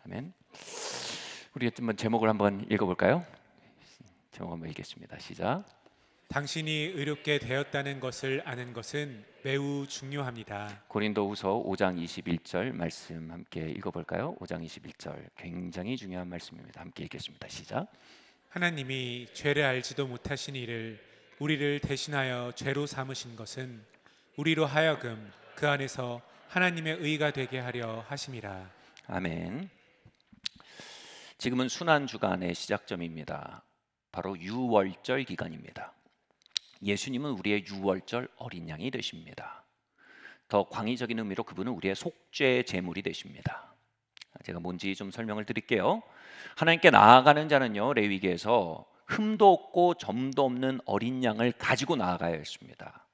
아멘. 우리 한번 제목을 한번 읽어볼까요? 제목 한번 읽겠습니다. 시작. 당신이 의롭게 되었다는 것을 아는 것은 매우 중요합니다. 고린도후서 5장 21절 말씀 함께 읽어볼까요? 5장 21절 굉장히 중요한 말씀입니다. 함께 읽겠습니다. 시작. 하나님이 죄를 알지도 못하신 이를 우리를 대신하여 죄로 삼으신 것은 우리로 하여금 그 안에서 하나님의 의가 되게 하려 하심이라. 아멘. 지금은 순환주간의 시작점입니다. 바로 유월절 기간입니다. 예수님은 우리의 유월절 어린 양이 되십니다. 더 광의적인 의미로 그분은 우리의 속죄 제물이 되십니다. 제가 뭔지 좀 설명을 드릴게요. 하나님께 나아가는 자는요, 레위기에서 흠도 없고 점도 없는 어린 양을 가지고 나아가야 했습니다.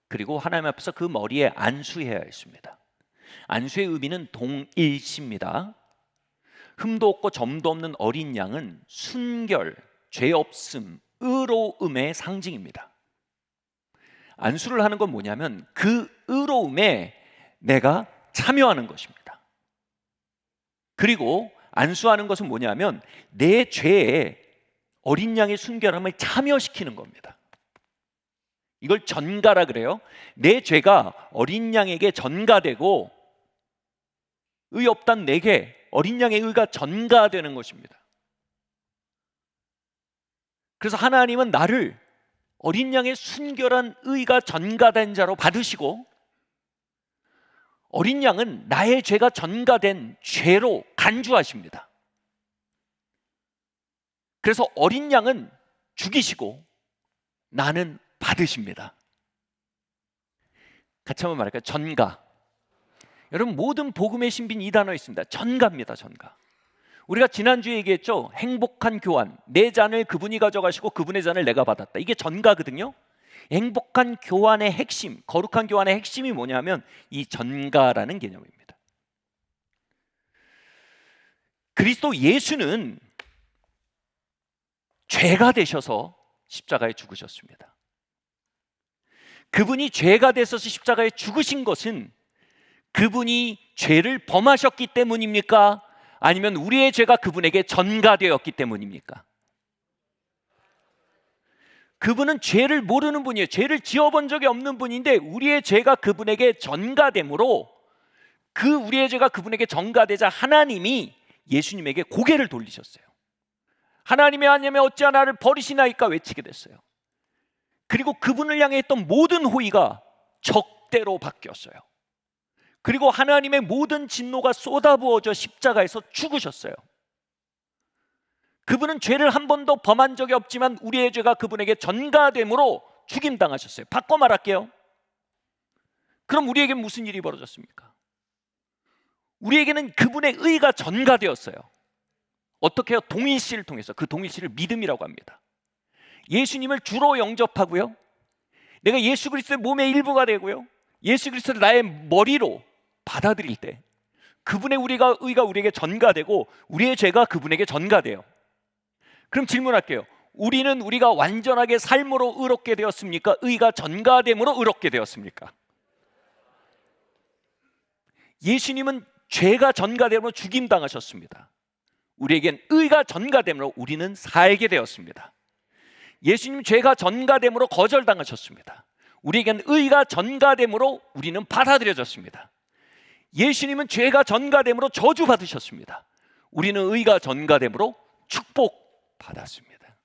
그리고 하나님 앞에서 그 머리에 안수해야 했습니다. 안수의 의미는 동일시입니다. 흠도 없고 점도 없는 어린 양은 순결, 죄 없음, 의로움의 상징입니다. 안수를 하는 건 뭐냐면 그 의로움에 내가 참여하는 것입니다. 그리고 안수하는 것은 뭐냐면 내 죄에 어린 양의 순결함을 참여시키는 겁니다. 이걸 전가라 그래요. 내 죄가 어린 양에게 전가되고 의 없단 내게 어린 양의 의가 전가되는 것입니다. 그래서 하나님은 나를 어린 양의 순결한 의가 전가된 자로 받으시고 어린 양은 나의 죄가 전가된 죄로 간주하십니다. 그래서 어린 양은 죽이시고 나는 받으십니다. 같이 한번 말할까요? 전가. 여러분, 모든 복음의 신비는 이 단어에 있습니다. 전가입니다. 전가. 우리가 지난주에 얘기했죠. 행복한 교환. 내 잔을 그분이 가져가시고 그분의 잔을 내가 받았다. 이게 전가거든요. 행복한 교환의 핵심, 거룩한 교환의 핵심이 뭐냐면 이 전가라는 개념입니다. 그리스도 예수는 죄가 되셔서 십자가에 죽으셨습니다. 그분이 죄가 되셔서 십자가에 죽으신 것은 그분이 죄를 범하셨기 때문입니까? 아니면 우리의 죄가 그분에게 전가되었기 때문입니까? 그분은 죄를 모르는 분이에요. 죄를 지어본 적이 없는 분인데 우리의 죄가 그분에게 전가되므로 그 우리의 죄가 그분에게 전가되자 하나님이 예수님에게 고개를 돌리셨어요. 하나님의 하나님의 어찌하여 나를 버리시나이까 외치게 됐어요. 그리고 그분을 향해 했던 모든 호의가 적대로 바뀌었어요. 그리고 하나님의 모든 진노가 쏟아부어져 십자가에서 죽으셨어요. 그분은 죄를 한 번도 범한 적이 없지만 우리의 죄가 그분에게 전가됨으로 죽임당하셨어요. 바꿔 말할게요. 그럼 우리에게 무슨 일이 벌어졌습니까? 우리에게는 그분의 의가 전가되었어요. 어떻게 해요? 동일시를 통해서. 그 동일시를 믿음이라고 합니다. 예수님을 주로 영접하고요, 내가 예수 그리스도의 몸의 일부가 되고요, 예수 그리스도를 나의 머리로 받아들일 때 그분의 의가 우리에게 전가되고 우리의 죄가 그분에게 전가돼요. 그럼 질문할게요. 우리가 완전하게 삶으로 의롭게 되었습니까? 의가 전가됨으로 의롭게 되었습니까? 예수님은 죄가 전가됨으로 죽임당하셨습니다. 우리에겐 의가 전가됨으로 우리는 살게 되었습니다. 예수님 죄가 전가됨으로 거절당하셨습니다. 우리에겐 의가 전가됨으로 우리는 받아들여졌습니다. 예수님은 죄가 전가됨으로 저주받으셨습니다. 우리는 의가 전가됨으로 축복받았습니다.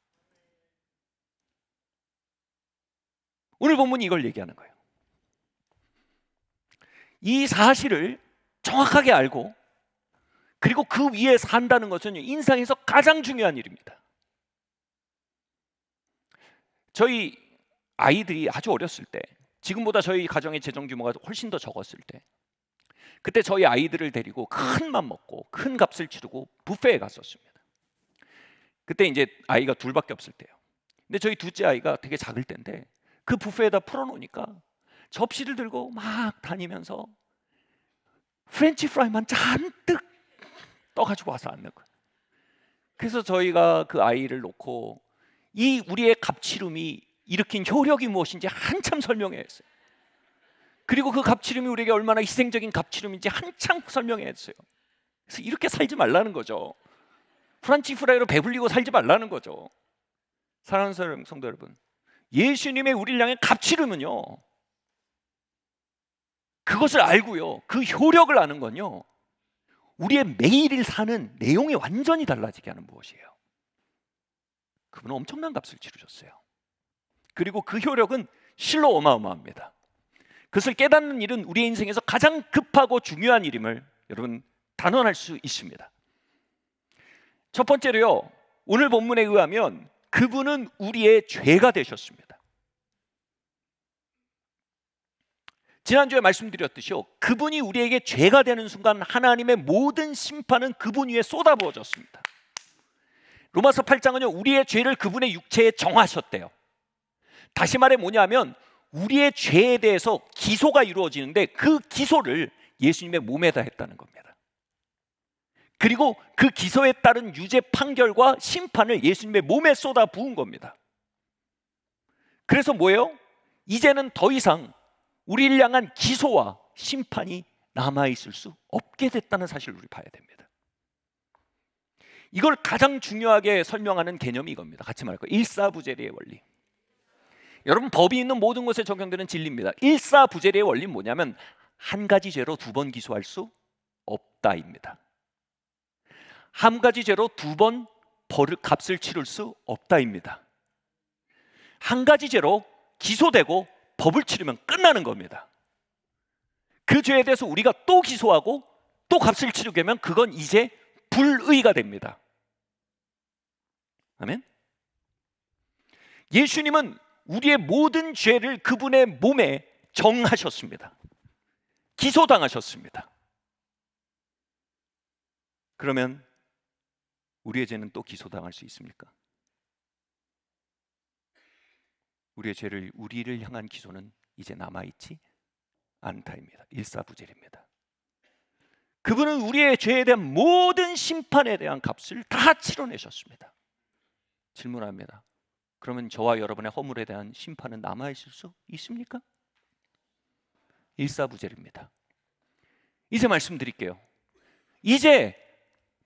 오늘 본문이 이걸 얘기하는 거예요. 이 사실을 정확하게 알고 그리고 그 위에 산다는 것은 인생에서 가장 중요한 일입니다. 저희 아이들이 아주 어렸을 때, 지금보다 저희 가정의 재정 규모가 훨씬 더 적었을 때, 그때 저희 아이들을 데리고 큰 맘 먹고 큰 값을 치르고 뷔페에 갔었습니다. 그때 이제 아이가 둘밖에 없을 때요. 근데 저희 둘째 아이가 되게 작을 때인데 그 뷔페에다 풀어놓으니까 접시를 들고 막 다니면서 프렌치 프라이만 잔뜩 떠가지고 와서 앉는 거예요. 그래서 저희가 그 아이를 놓고 이 우리의 갑치름이 일으킨 효력이 무엇인지 한참 설명했어요. 그리고 그 갑치름이 우리에게 얼마나 희생적인 갑치름인지 한참 설명했어요. 그래서 이렇게 살지 말라는 거죠. 프란치 프라이로 배불리고 살지 말라는 거죠. 사랑하는 성도 여러분, 예수님의 우리를 향해 값치름은요, 그것을 알고요, 그 효력을 아는 건요, 우리의 매일을 사는 내용이 완전히 달라지게 하는 무엇이에요? 그분은 엄청난 값을 치르셨어요. 그리고 그 효력은 실로 어마어마합니다. 그것을 깨닫는 일은 우리의 인생에서 가장 급하고 중요한 일임을 여러분 단언할 수 있습니다. 첫 번째로요, 오늘 본문에 의하면 그분은 우리의 죄가 되셨습니다. 지난주에 말씀드렸듯이요, 그분이 우리에게 죄가 되는 순간 하나님의 모든 심판은 그분 위에 쏟아부어졌습니다. 로마서 8장은요, 우리의 죄를 그분의 육체에 정하셨대요. 다시 말해 뭐냐면 우리의 죄에 대해서 기소가 이루어지는데 그 기소를 예수님의 몸에다 했다는 겁니다. 그리고 그 기소에 따른 유죄 판결과 심판을 예수님의 몸에 쏟아 부은 겁니다. 그래서 뭐예요? 이제는 더 이상 우리를 향한 기소와 심판이 남아있을 수 없게 됐다는 사실을 우리 봐야 됩니다. 이걸 가장 중요하게 설명하는 개념이 이겁니다. 같이 말할까요? 일사부재리의 원리. 여러분, 법이 있는 모든 것에 적용되는 진리입니다. 일사부재리의 원리는 뭐냐면 한 가지 죄로 두 번 기소할 수 없다입니다. 한 가지 죄로 두 번 값을 치를 수 없다입니다. 한 가지 죄로 기소되고 법을 치르면 끝나는 겁니다. 그 죄에 대해서 우리가 또 기소하고 또 값을 치르게 되면 그건 이제 불의가 됩니다. 아멘. 예수님은 우리의 모든 죄를 그분의 몸에 정하셨습니다. 기소당하셨습니다. 그러면 우리의 죄는 또 기소당할 수 있습니까? 우리를 향한 기소는 이제 남아있지 않다입니다. 일사부재입니다. 그분은 우리의 죄에 대한 모든 심판에 대한 값을 다 치러내셨습니다. 질문합니다. 그러면 저와 여러분의 허물에 대한 심판은 남아있을 수 있습니까? 일사부재입니다. 이제 말씀드릴게요. 이제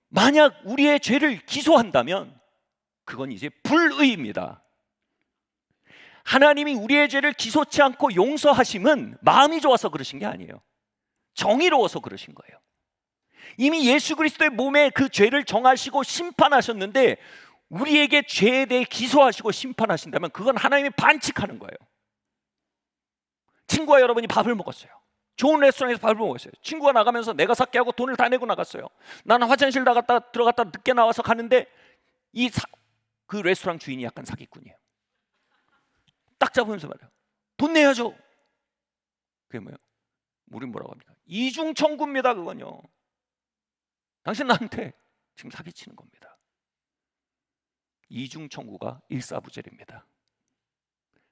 만약 우리의 죄를 기소한다면 그건 이제 불의입니다. 하나님이 우리의 죄를 기소치 않고 용서하심은 마음이 좋아서 그러신 게 아니에요. 정의로워서 그러신 거예요. 이미 예수 그리스도의 몸에 그 죄를 정하시고 심판하셨는데 우리에게 죄에 대해 기소하시고 심판하신다면 그건 하나님이 반칙하는 거예요. 친구와 여러분이 밥을 먹었어요. 좋은 레스토랑에서 밥을 먹었어요. 친구가 나가면서 내가 샀게 하고 돈을 다 내고 나갔어요. 나는 화장실 들어갔다 늦게 나와서 가는데 그 레스토랑 주인이 약간 사기꾼이에요. 딱 잡으면서 말해요. 돈 내야죠. 그게 뭐예요? 우린 뭐라고 합니까? 이중 청구입니다. 그건요. 당신 나한테 지금 사기치는 겁니다. 이중 청구가 일사부재입니다.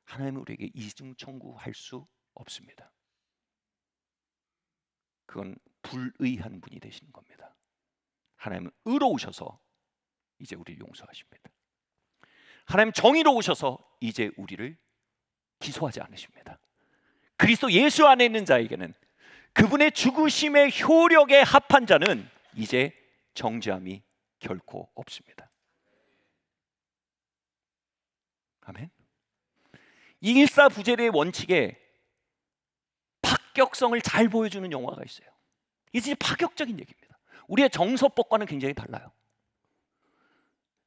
하나님은 우리에게 이중 청구할 수 없습니다. 그건 불의한 분이 되시는 겁니다. 하나님은 의로우셔서 이제 우리를 용서하십니다. 하나님 정의로우셔서 이제 우리를 기소하지 않으십니다. 그리스도 예수 안에 있는 자에게는 그분의 죽으심의 효력에 합한 자는 이제 정죄함이 결코 없습니다. 아멘. 이 일사부재의 원칙에 파격성을 잘 보여주는 영화가 있어요. 이게 진짜 파격적인 얘기입니다. 우리의 정서법과는 굉장히 달라요.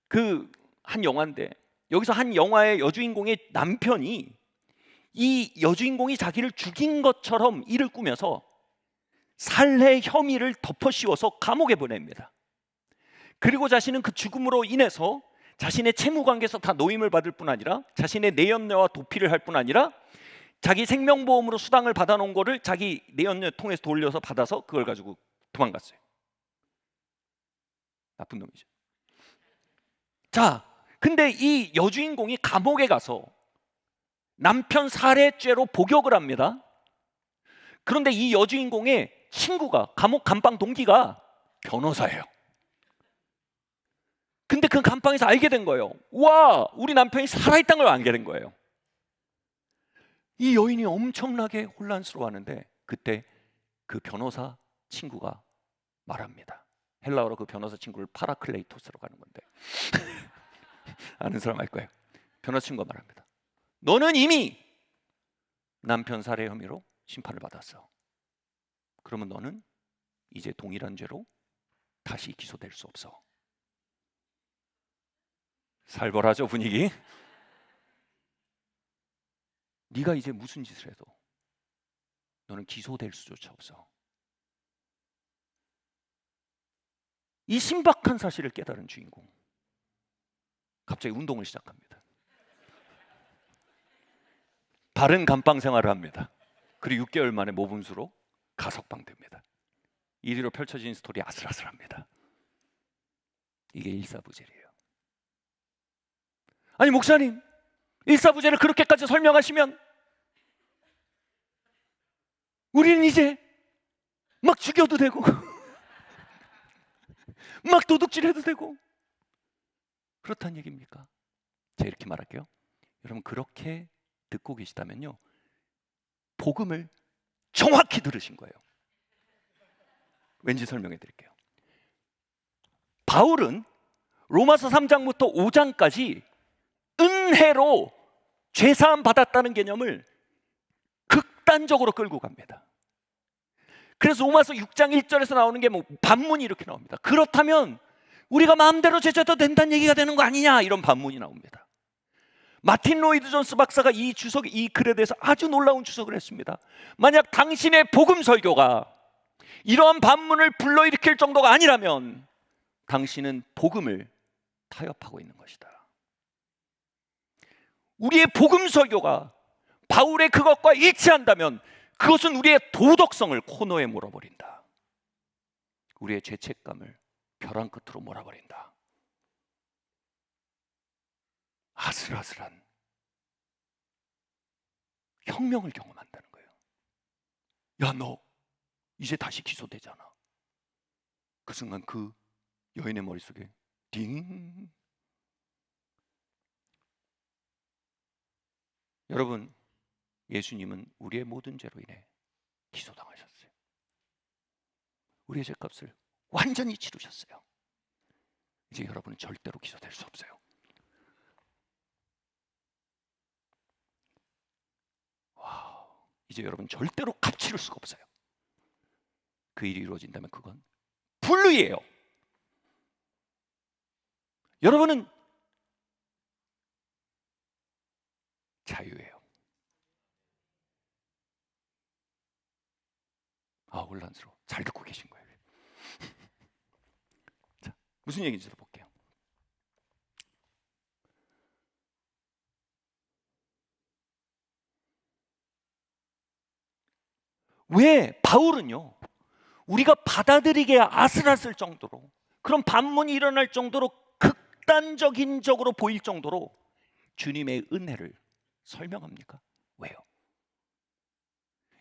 그 한 영화인데 여기서 한 영화의 여주인공의 남편이 이 여주인공이 자기를 죽인 것처럼 일을 꾸며서 살해 혐의를 덮어씌워서 감옥에 보냅니다. 그리고 자신은 그 죽음으로 인해서 자신의 채무관계에서 다 노임을 받을 뿐 아니라 자신의 내연녀와 도피를 할 뿐 아니라 자기 생명보험으로 수당을 받아놓은 거를 자기 내연녀 통해서 돌려서 받아서 그걸 가지고 도망갔어요. 나쁜 놈이죠. 자, 근데 이 여주인공이 감옥에 가서 남편 살해죄로 복역을 합니다. 그런데 이 여주인공의 친구가 감옥 감방 동기가 변호사예요. 근데 그 감방에서 알게 된 거예요. 와, 우리 남편이 살아있다는 걸 알게 된 거예요. 이 여인이 엄청나게 혼란스러워하는데 그때 그 변호사 친구가 말합니다. 헬라어로 그 변호사 친구를 파라클레이토스라고 하는 건데 아는 사람 알 거예요. 변호사 친구가 말합니다. 너는 이미 남편 살해 혐의로 심판을 받았어. 그러면 너는 이제 동일한 죄로 다시 기소될 수 없어. 살벌하죠, 분위기? 네가 이제 무슨 짓을 해도 너는 기소될 수조차 없어. 이 신박한 사실을 깨달은 주인공, 갑자기 운동을 시작합니다. 바른 감방 생활을 합니다. 그리고 6개월 만에 모분수로 가석방됩니다. 이리로 펼쳐진 스토리 아슬아슬합니다. 이게 일사부재예요. 아니 목사님, 일사부재를 그렇게까지 설명하시면 우리는 이제 막 죽여도 되고 막 도둑질해도 되고 그렇다는 얘기입니까? 제가 이렇게 말할게요. 여러분 그렇게 듣고 계시다면요, 복음을 정확히 들으신 거예요. 왠지 설명해 드릴게요. 바울은 로마서 3장부터 5장까지 은혜로 죄사함 받았다는 개념을 극단적으로 끌고 갑니다. 그래서 로마서 6장 1절에서 나오는 게 뭐 반문이 이렇게 나옵니다. 그렇다면 우리가 마음대로 죄져도 된다는 얘기가 되는 거 아니냐, 이런 반문이 나옵니다. 마틴 로이드 존스 박사가 이 글에 대해서 아주 놀라운 주석을 했습니다. 만약 당신의 복음 설교가 이러한 반문을 불러일으킬 정도가 아니라면 당신은 복음을 타협하고 있는 것이다. 우리의 복음 설교가 바울의 그것과 일치한다면 그것은 우리의 도덕성을 코너에 몰아버린다. 우리의 죄책감을 벼랑 끝으로 몰아버린다. 아슬아슬한 혁명을 경험한다는 거예요. 야, 너 이제 다시 기소되잖아. 그 순간 그 여인의 머릿속에 딩. 여러분, 예수님은 우리의 모든 죄로 인해 기소당하셨어요. 우리의 죄값을 완전히 치르셨어요. 이제 여러분은 절대로 기소될 수 없어요. 와우, 이제 여러분 절대로 값치를 수가 없어요. 그 일이 이루어진다면 그건 불의예요. 여러분은 자유예요. 아, 혼란스러워. 잘 듣고 계신 거예요. 자, 무슨 얘기인지 들어볼게요. 왜 바울은요, 우리가 받아들이기에 아슬아슬 정도로, 그런 반문이 일어날 정도로 극단적인 적으로 보일 정도로 주님의 은혜를 설명합니까? 왜요?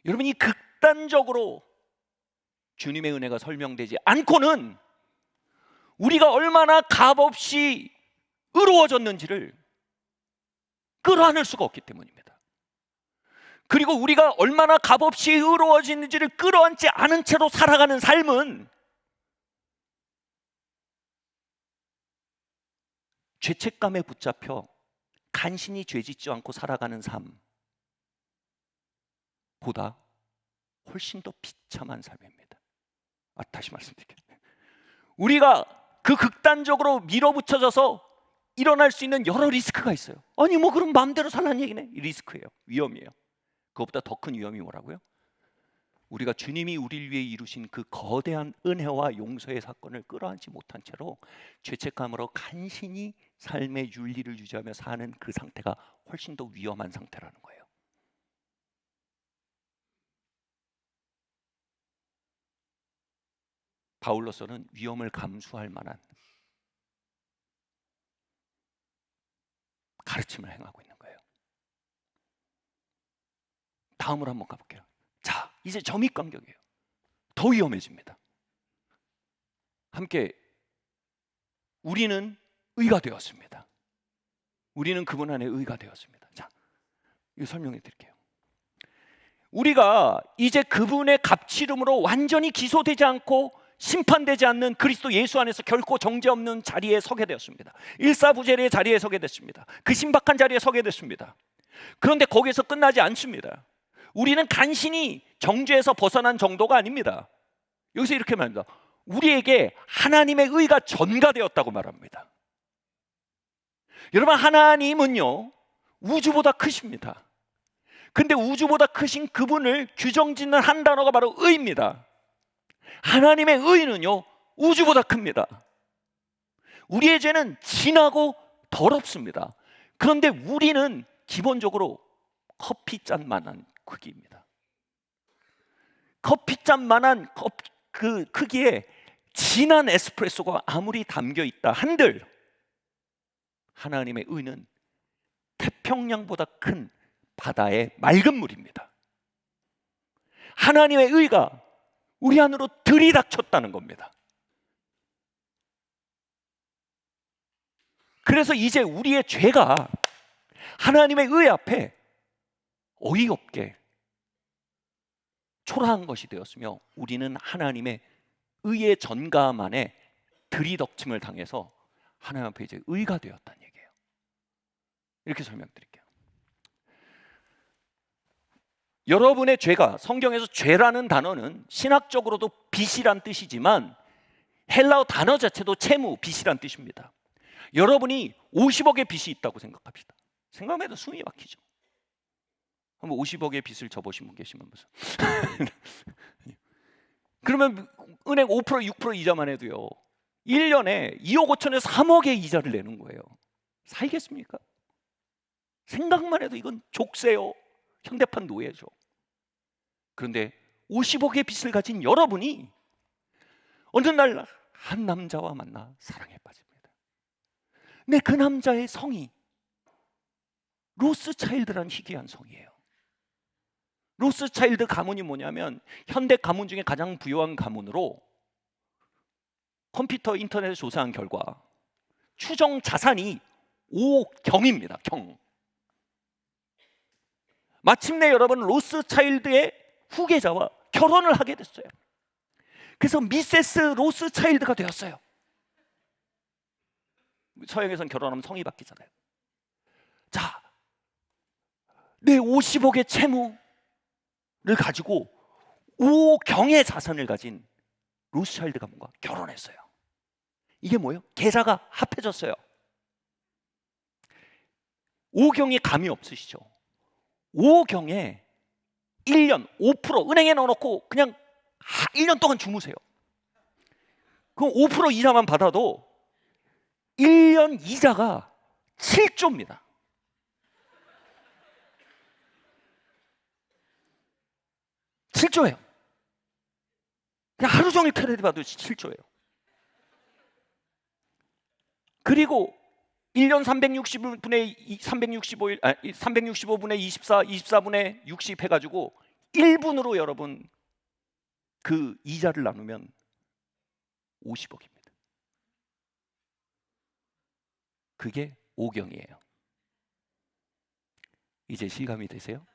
여러분, 이 극단적으로 주님의 은혜가 설명되지 않고는 우리가 얼마나 값없이 의로워졌는지를 끌어안을 수가 없기 때문입니다. 그리고 우리가 얼마나 값없이 의로워지는지를 끌어안지 않은 채로 살아가는 삶은 죄책감에 붙잡혀 간신히 죄짓지 않고 살아가는 삶보다 훨씬 더 비참한 삶입니다. 다시 말씀드릴게요. 우리가 그 극단적으로 밀어붙여져서 일어날 수 있는 여러 리스크가 있어요. 아니 뭐 그럼 마음대로 살라는 얘기네. 리스크예요. 위험이에요. 그것보다 더 큰 위험이 뭐라고요? 우리가 주님이 우리를 위해 이루신 그 거대한 은혜와 용서의 사건을 끌어안지 못한 채로 죄책감으로 간신히 삶의 윤리를 유지하며 사는 그 상태가 훨씬 더 위험한 상태라는 거예요. 바울로서는 위험을 감수할 만한 가르침을 행하고 있는 거예요. 다음으로 한번 가볼게요. 자, 이제 점입 간격이에요. 더 위험해집니다. 함께 우리는 의가 되었습니다. 우리는 그분 안에 의가 되었습니다. 자, 이거 설명해 드릴게요. 우리가 이제 그분의 값지름으로 완전히 기소되지 않고 심판되지 않는 그리스도 예수 안에서 결코 정죄 없는 자리에 서게 되었습니다. 일사부재리의 자리에 서게 됐습니다. 그 신박한 자리에 서게 됐습니다. 그런데 거기에서 끝나지 않습니다. 우리는 간신히 정죄에서 벗어난 정도가 아닙니다. 여기서 이렇게 말합니다. 우리에게 하나님의 의가 전가되었다고 말합니다. 여러분, 하나님은요 우주보다 크십니다. 근데 우주보다 크신 그분을 규정짓는 한 단어가 바로 의입니다. 하나님의 의는요 우주보다 큽니다. 우리의 죄는 진하고 더럽습니다. 그런데 우리는 기본적으로 커피잔만한 크기입니다. 커피잔만한 그 크기에 진한 에스프레소가 아무리 담겨 있다 한들 하나님의 의는 태평양보다 큰 바다의 맑은 물입니다. 하나님의 의가 우리 안으로 들이닥쳤다는 겁니다. 그래서 이제 우리의 죄가 하나님의 의 앞에 어이없게 초라한 것이 되었으며 우리는 하나님의 의의 전가만에 들이닥침을 당해서 하나님 앞에 이제 의가 되었다는 얘기예요. 이렇게 설명드릴게요. 여러분의 죄가, 성경에서 죄라는 단어는 신학적으로도 빚이란 뜻이지만 헬라어 단어 자체도 채무, 빚이란 뜻입니다. 여러분이 50억의 빚이 있다고 생각합시다. 생각만 해도 숨이 막히죠. 한번 50억의 빚을 져보신 분 계시면 무슨 그러면 은행 5%, 6% 이자만 해도요 1년에 2억 5천에서 3억의 이자를 내는 거예요. 살겠습니까? 생각만 해도 이건 족쇄요. 현대판 노예죠. 그런데 50억의 빚을 가진 여러분이 어느 날 한 남자와 만나 사랑에 빠집니다. 근데 그 남자의 성이 로스차일드라는 희귀한 성이에요. 로스차일드 가문이 뭐냐면 현대 가문 중에 가장 부유한 가문으로 컴퓨터 인터넷을 조사한 결과 추정 자산이 5억 경입니다. 경. 마침내 여러분 로스차일드의 후계자와 결혼을 하게 됐어요. 그래서 미세스 로스차일드가 되었어요. 서양에선 결혼하면 성이 바뀌잖아요. 자, 내 50억의 채무를 가지고 5억 경의 자산을 가진 로스차일드 가문과 결혼했어요. 이게 뭐예요? 계좌가 합해졌어요. 5경이 감이 없으시죠? 5경에 1년 5% 은행에 넣어놓고 그냥 1년 동안 주무세요. 그럼 5% 이자만 받아도 1년 이자가 7조입니다. (7조예요) 그냥 하루 종일 크레딧 받아도 7조예요. 그리고 1년 365분의 365분의 24, 24분의 60 해가지고 1분으로 여러분 그 이자를 나누면 50억입니다. 그게 5경이에요. 이제 실감이 되세요?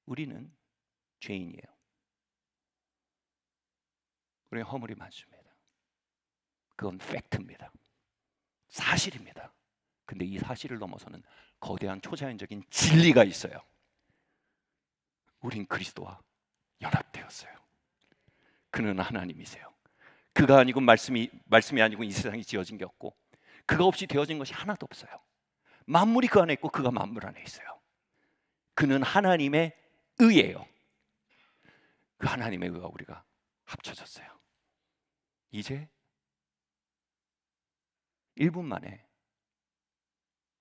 우리는 죄인이에요. 우리는 허물이 많습니다. 그건 팩트입니다. 사실입니다. 근데 이 사실을 넘어서는 거대한 초자연적인 진리가 있어요. 우린 그리스도와 연합되었어요. 그는 하나님이세요. 그가 아니고 말씀이 아니고 이 세상이 지어진 게 없고 그가 없이 되어진 것이 하나도 없어요. 만물이 그 안에 있고 그가 만물 안에 있어요. 그는 하나님의 의예요. 그 하나님의 의와 우리가 합쳐졌어요. 이제 1분 만에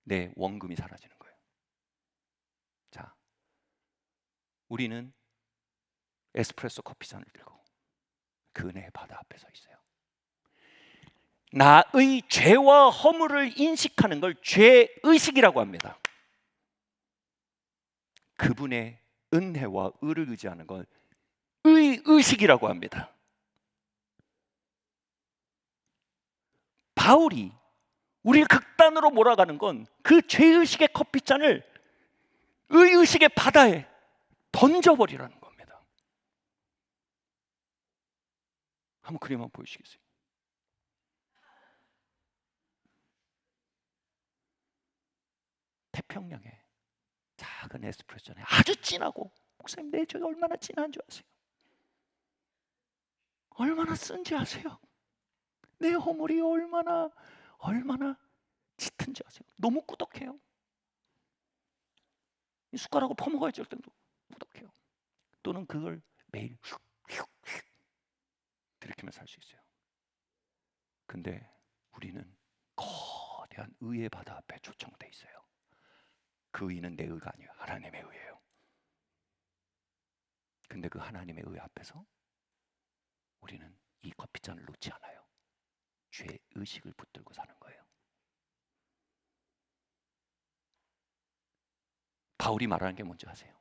내 원금이 사라지는 거예요. 자, 우리는 에스프레소 커피잔을 들고 그 은혜의 바다 앞에 서 있어요. 나의 죄와 허물을 인식하는 걸 죄의식이라고 합니다. 그분의 은혜와 의를 의지하는 걸 의의식이라고 합니다. 바울이 우리를 극단으로 몰아가는 건 그 죄의식의 커피잔을 의의식의 바다에 던져버리라는 겁니다. 한번 그림 한번 보여주시겠어요? 태평양에 작은 에스프레소잔에 아주 진하고, 목사님 내 저게 얼마나 진한 줄 아세요? 얼마나 쓴지 아세요? 내 허물이 얼마나 짙은지 아세요? 너무 꾸덕해요. 이 숟가락으로 퍼먹어야지 할 때도 꾸덕해요. 또는 그걸 매일 휙휙휙 들이키며 살 수 있어요. 근데 우리는 거대한 의의 바다 앞에 초청돼 있어요. 그 의는 내 의가 아니에요. 하나님의 의예요. 근데 그 하나님의 의 앞에서 우리는 이 커피잔을 놓지 않아요. 죄 의식을 붙들고 사는 거예요. 바울이 말하는 게 뭔지 아세요?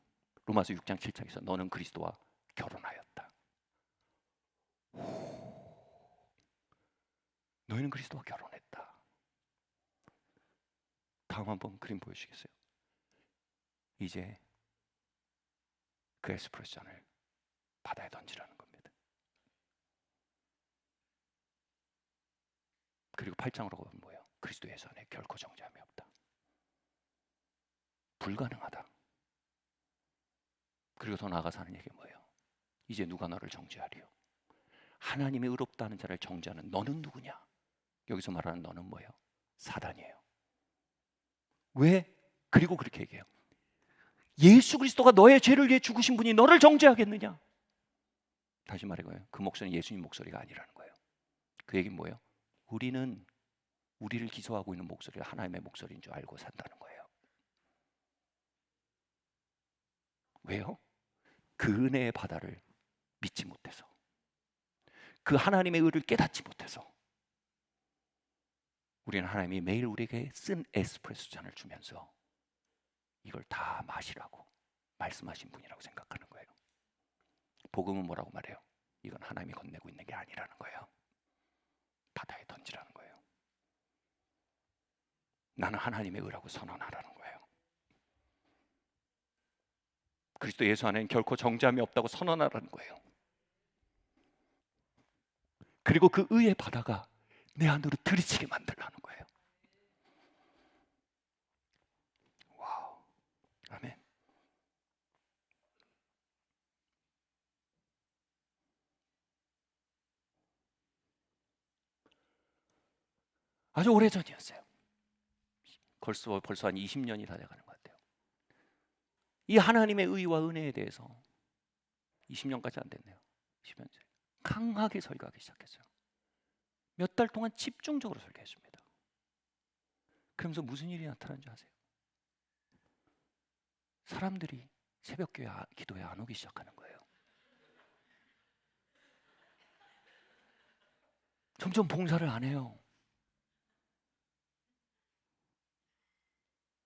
로마서 6장 7장에서 너는 그리스도와 결혼하였다. 너희는 그리스도와 결혼했다. 다음 한번 그림 보여주시겠어요? 이제 그 에스프레소 잔을 바다에 던지라는 겁니다. 그리고 8장으로 가면 뭐예요? 그리스도 예수 안에 결코 정죄함이 없다. 불가능하다. 그리고 더 나아가서 하는 얘기가 뭐예요? 이제 누가 너를 정죄하리요? 하나님의 의롭다는 자를 정죄하는 너는 누구냐? 여기서 말하는 너는 뭐예요? 사단이에요. 왜? 그리고 그렇게 얘기해요. 예수 그리스도가 너의 죄를 위해 죽으신 분이 너를 정죄하겠느냐? 다시 말해봐요. 그 목소리는 예수님 목소리가 아니라는 거예요. 그 얘기는 뭐예요? 우리는 우리를 기소하고 있는 목소리가 하나님의 목소리인 줄 알고 산다는 거예요. 왜요? 그 은혜의 바다를 믿지 못해서, 그 하나님의 의를 깨닫지 못해서 우리는 하나님이 매일 우리에게 쓴 에스프레소 잔을 주면서 이걸 다 마시라고 말씀하신 분이라고 생각하는 거예요. 복음은 뭐라고 말해요? 이건 하나님이 건네고 있는 게 아니라는 거예요. 바다에 던지라는 거예요. 나는 하나님의 의라고 선언하라는 거예요. 그리스도 예수 안에는 결코 정죄함이 없다고 선언하라는 거예요. 그리고 그 의의 바다가 내 안으로 들이치게 만들라는 거예요. 와우. 아멘. 아주 오래전이었어요. 벌써 한 20년이 다 돼가는 것 같아요. 이 하나님의 의와 은혜에 대해서 20년까지 안 됐네요. 10년째 강하게 설교하기 시작했어요. 몇 달 동안 집중적으로 설교했습니다. 그러면서 무슨 일이 나타난지 아세요? 사람들이 새벽 기도에 안 오기 시작하는 거예요. 점점 봉사를 안 해요.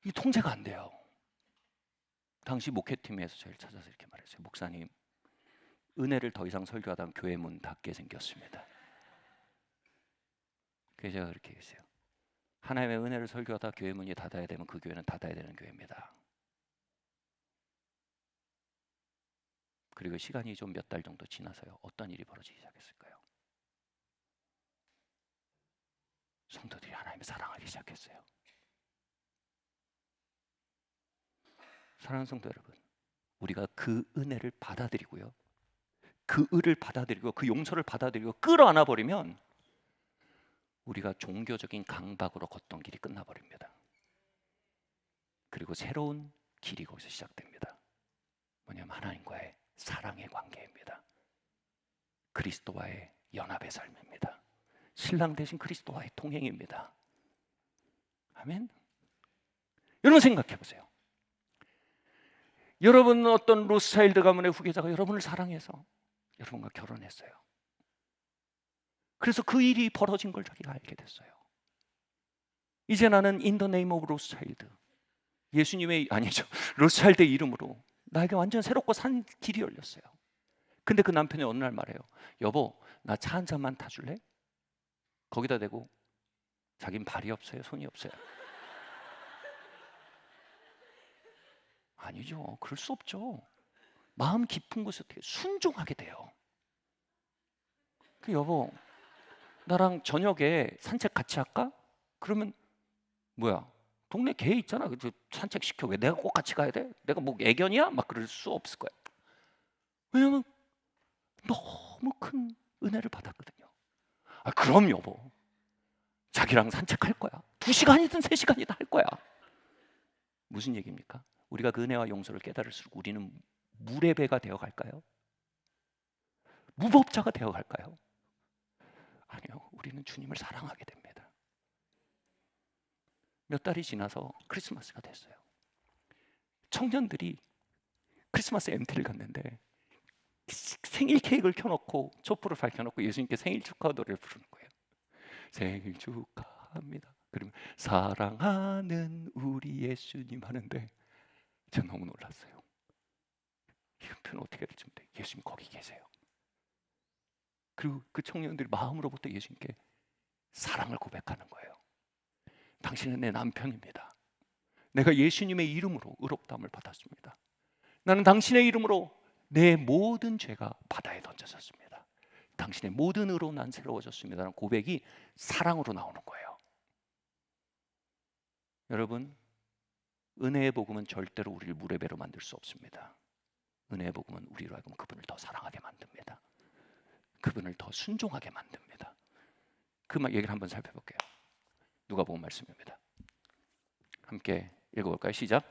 이 통제가 안 돼요. 당시 목회팀에서 저를 찾아서 이렇게 말했어요. 목사님, 은혜를 더 이상 설교하다면 교회 문 닫게 생겼습니다. 그래서 제가 그렇게 얘기했어요. 하나님의 은혜를 설교하다 교회 문이 닫아야 되면 그 교회는 닫아야 되는 교회입니다. 그리고 시간이 좀 몇 달 정도 지나서요. 어떤 일이 벌어지기 시작했을까요? 성도들이 하나님을 사랑하기 시작했어요. 사랑하는 성도 여러분, 우리가 그 은혜를 받아들이고요, 그 의를 받아들이고 그 용서를 받아들이고 끌어안아 버리면 우리가 종교적인 강박으로 걷던 길이 끝나버립니다. 그리고 새로운 길이 거기서 시작됩니다. 뭐냐면 하나님과의 사랑의 관계입니다. 그리스도와의 연합의 삶입니다. 신랑 대신 그리스도와의 동행입니다. 아멘. 여러분 생각해 보세요. 여러분 어떤 로스차일드 가문의 후계자가 여러분을 사랑해서 여러분과 결혼했어요. 그래서 그 일이 벌어진 걸 자기가 알게 됐어요. 이제 나는 in the name of 로스차일드, 예수님의 아니죠 로스차일드의 이름으로 나에게 완전 새롭고 산 길이 열렸어요. 근데 그 남편이 어느 날 말해요. 여보, 나 차 한 잔만 타줄래? 거기다 대고 자긴 발이 없어요, 손이 없어요. 아니죠. 그럴 수 없죠. 마음 깊은 곳에 어떻게 순종하게 돼요. 그 여보, 나랑 저녁에 산책 같이 할까? 그러면 뭐야? 동네 개 있잖아. 그 산책 시켜. 왜 내가 꼭 같이 가야 돼? 내가 뭐 애견이야? 막 그럴 수 없을 거야. 왜냐면 너무 큰 은혜를 받았거든요. 아, 그럼 여보, 자기랑 산책할 거야. 2시간이든 3시간이든 할 거야. 무슨 얘기입니까? 우리가 그 은혜와 용서를 깨달을수록 우리는 물의 배가 되어 갈까요? 무법자가 되어 갈까요? 아니요. 우리는 주님을 사랑하게 됩니다. 몇 달이 지나서 크리스마스가 됐어요. 청년들이 크리스마스 MT를 갔는데 생일 케이크를 켜놓고 촛불을 밝혀놓고 예수님께 생일 축하 노래를 부르는 거예요. 생일 축하합니다. 그러면 사랑하는 우리 예수님 하는데 제가 너무 놀랐어요. 이런 표현 어떻게 될지 모르겠어요. 예수님 거기 계세요. 그리고 그 청년들이 마음으로부터 예수님께 사랑을 고백하는 거예요. 당신은 내 남편입니다. 내가 예수님의 이름으로 의롭다함을 받았습니다. 나는 당신의 이름으로 내 모든 죄가 바다에 던져졌습니다. 당신의 모든 의로 난 새로워졌습니다. 라는 고백이 사랑으로 나오는 거예요. 여러분, 은혜의 복음은 절대로 우리를 물의 배로 만들 수 없습니다. 은혜의 복음은 우리로 하여금 그분을 더 사랑하게 만듭니다. 그분을 더 순종하게 만듭니다. 그 얘기를 한번 살펴볼게요. 누가복음 말씀입니다. 함께 읽어볼까요? 시작.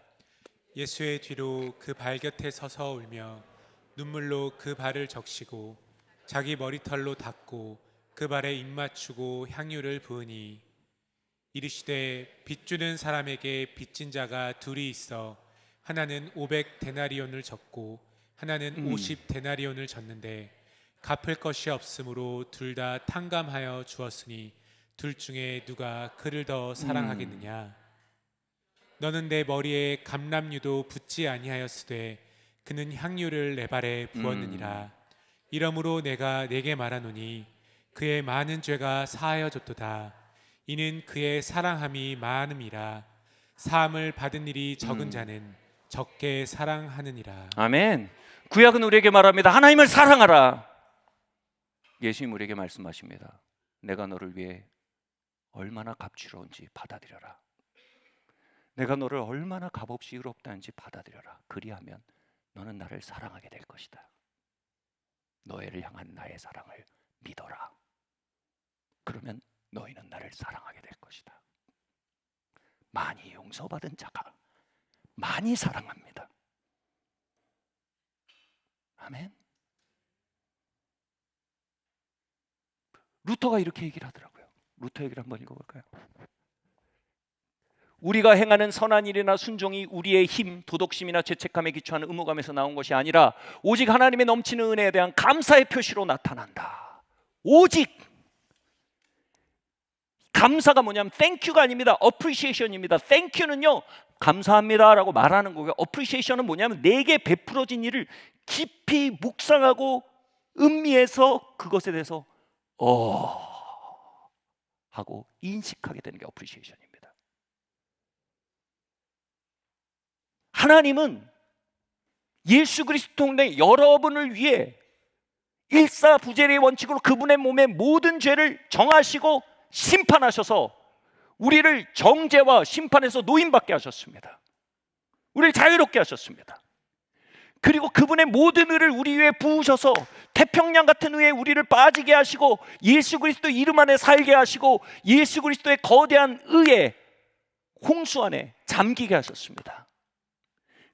예수의 뒤로 그 발 곁에 서서 울며 눈물로 그 발을 적시고 자기 머리털로 닦고 그 발에 입 맞추고 향유를 부으니 이르시되 빚주는 사람에게 빚진 자가 둘이 있어 하나는 500데나리온을 졌고 하나는 50데나리온을 졌는데 갚을 것이 없으므로 둘 다 탕감하여 주었으니 둘 중에 누가 그를 더 사랑하겠느냐. 너는 내 머리에 감람유도 붓지 아니하였으되 그는 향유를 내 발에 부었느니라. 이러므로 내가 네게 말하노니 그의 많은 죄가 사하여졌도다. 이는 그의 사랑함이 많음이라. 사함을 받은 일이 적은 자는 적게 사랑하느니라. 아멘. 구약은 우리에게 말합니다. 하나님을 사랑하라. 예수님 우리에게 말씀하십니다. 내가 너를 위해 얼마나 값지러운지 받아들여라. 내가 너를 얼마나 값없이 의롭다는지 받아들여라. 그리하면 너는 나를 사랑하게 될 것이다. 너희를 향한 나의 사랑을 믿어라. 그러면 너희는 나를 사랑하게 될 것이다. 많이 용서받은 자가 많이 사랑합니다. 아멘. 루터가 이렇게 얘기를 하더라고요. 루터 얘기를 한번 읽어볼까요? 우리가 행하는 선한 일이나 순종이 우리의 힘, 도덕심이나 죄책감에 기초하는 의무감에서 나온 것이 아니라 오직 하나님의 넘치는 은혜에 대한 감사의 표시로 나타난다. 오직 감사가 뭐냐면 thank유가 아닙니다. appreciation입니다. thank유는요 감사합니다라고 말하는 거고요. appreciation은 뭐냐면 내게 베풀어진 일을 깊이 묵상하고 음미해서 그것에 대해서 하고 인식하게 되는 게 appreciation입니다. 하나님은 예수 그리스도 통해 여러분을 위해 일사부재의 원칙으로 그분의 몸의 모든 죄를 정하시고 심판하셔서 우리를 정죄와 심판에서 노임받게 하셨습니다. 우리를 자유롭게 하셨습니다. 그리고 그분의 모든 의를 우리 위에 부으셔서 태평양 같은 의에 우리를 빠지게 하시고 예수 그리스도 이름 안에 살게 하시고 예수 그리스도의 거대한 의에 홍수 안에 잠기게 하셨습니다.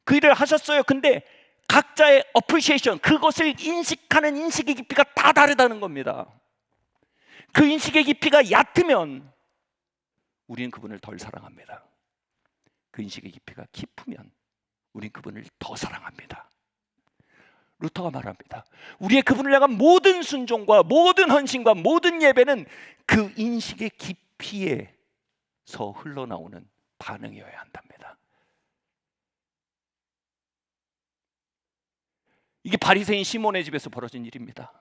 그 일을 하셨어요. 근데 각자의 appreciation, 그것을 인식하는 인식의 깊이가 다 다르다는 겁니다. 그 인식의 깊이가 얕으면 우리는 그분을 덜 사랑합니다. 그 인식의 깊이가 깊으면 우리는 그분을 더 사랑합니다. 루터가 말합니다. 우리의 그분을 향한 모든 순종과 모든 헌신과 모든 예배는 그 인식의 깊이에서 흘러나오는 반응이어야 한답니다. 이게 바리새인 시몬의 집에서 벌어진 일입니다.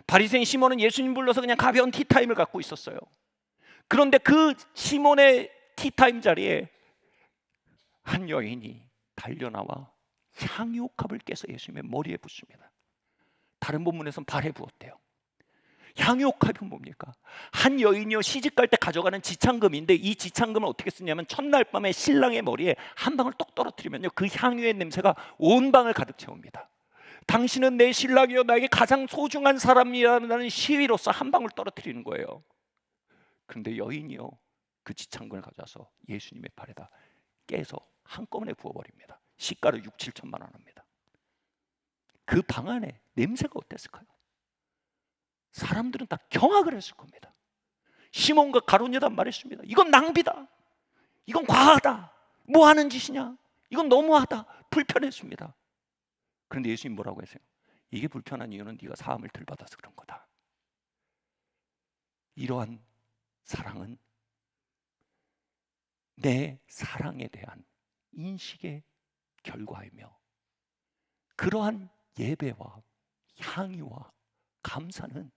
바리새인 시몬은 예수님 불러서 그냥 가벼운 티타임을 갖고 있었어요. 그런데 그 시몬의 티타임 자리에 한 여인이 달려나와 향유옥합을 깨서 예수님의 머리에 붓습니다. 다른 본문에서는 발에 부었대요. 향유옥합이 뭡니까? 한 여인이요 시집갈 때 가져가는 지창금인데, 이 지창금을 어떻게 쓰냐면 첫날 밤에 신랑의 머리에 한 방울 똑 떨어뜨리면요 그 향유의 냄새가 온 방을 가득 채웁니다. 당신은 내 신랑이요 나에게 가장 소중한 사람이라는 시위로서 한 방울 떨어뜨리는 거예요. 그런데 여인이요 그 지창금을 가져와서 예수님의 발에다 깨서 한꺼번에 부어버립니다. 시가로 6, 7천만 원 합니다. 그 방 안에 냄새가 어땠을까요? 사람들은 다 경악을 했을 겁니다. 시몬과 가룟 유다 말했습니다. 이건 낭비다. 이건 과하다. 뭐 하는 짓이냐? 이건 너무하다. 불편했습니다. 그런데 예수님 뭐라고 하세요? 이게 불편한 이유는 네가 사함을 덜 받아서 그런 거다. 이러한 사랑은 내 사랑에 대한 인식의 결과이며, 그러한 예배와 향유와 감사는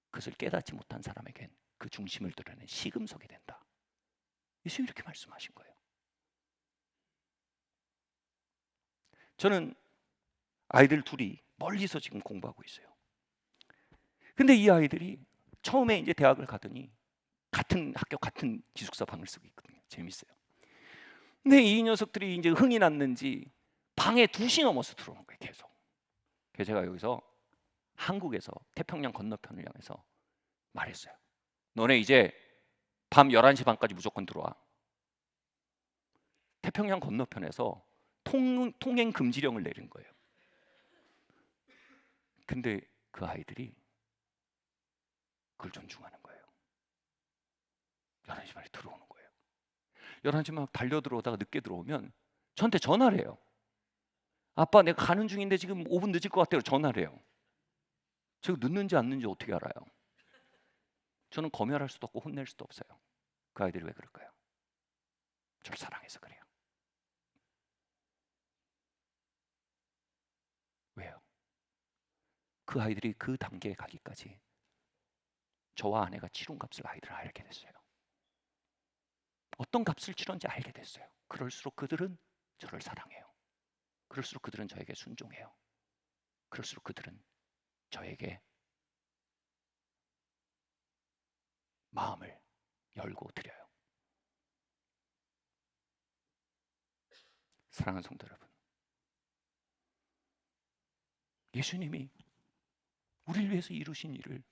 그것을 깨닫지 못한 사람에겐 그 중심을 드러내는 시금석이 된다. 예수님이 이렇게 말씀하신 거예요. 저는 아이들 둘이 멀리서 지금 공부하고 있어요. 근데 이 아이들이 처음에 이제 대학을 가더니 같은 학교 같은 기숙사 방을 쓰고 있거든요. 재밌어요. 근데 이 녀석들이 이제 흥이 났는지 방에 2시 넘어서 들어오는 거예요. 계속. 그래서 제가 여기서 한국에서 태평양 건너편을 향해서 말했어요. 너네 이제 밤 11시 반까지 무조건 들어와. 태평양 건너편에서 통행 금지령을 내린 거예요. 근데 그 아이들이 그걸 존중하는 거예요. 11시 반에 들어오는 거예요. 11시 막 달려 들어오다가 늦게 들어오면 저한테 전화를 해요. 아빠 내가 가는 중인데 지금 5분 늦을 것 같아요. 전화를 해요. 제가 늦는지 안 늦는지 어떻게 알아요? 저는 검열할 수도 없고 혼낼 수도 없어요. 그 아이들이 왜 그럴까요? 저를 사랑해서 그래요. 왜요? 그 아이들이 그 단계에 가기까지 저와 아내가 치른 값을 아이들은 알게 됐어요. 어떤 값을 치렀는지 알게 됐어요. 그럴수록 그들은 저를 사랑해요. 그럴수록 그들은 저에게 순종해요. 그럴수록 그들은 저에게 마음을 열고 드려요. 사랑하는 성도 여러분, 예수님이 우리를 위해서 이루신 일을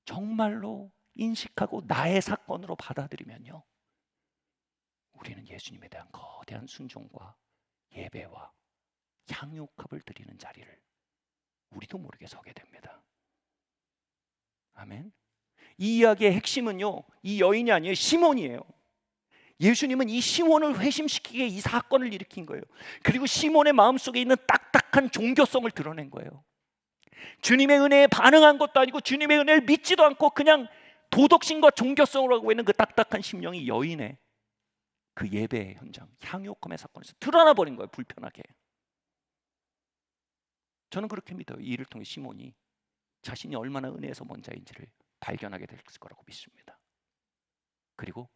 정말로 인식하고 나의 사건으로 받아들이면요, 우리는 예수님에 대한 거대한 순종과 예배와 향유값을 드리는 자리를 우리도 모르게 서게 됩니다. 아멘. 이 이야기의 핵심은요, 이 여인이 아니에요. 시몬이에요. 예수님은 이 시몬을 회심시키기에 이 사건을 일으킨 거예요. 그리고 시몬의 마음속에 있는 딱딱한 종교성을 드러낸 거예요. 주님의 은혜에 반응한 것도 아니고 주님의 은혜를 믿지도 않고 그냥 도덕심과 종교성으로 하고 있는 그 딱딱한 심령이 여인의 그 예배의 현장, 향유옥함의 사건에서 드러나 버린 거예요. 불편하게. 저는 그렇게 믿어요. 이 일을 통해 시몬이 자신이 얼마나 은혜에서 먼 자인지를 발견하게 됐을 거라고 믿습니다. 그리고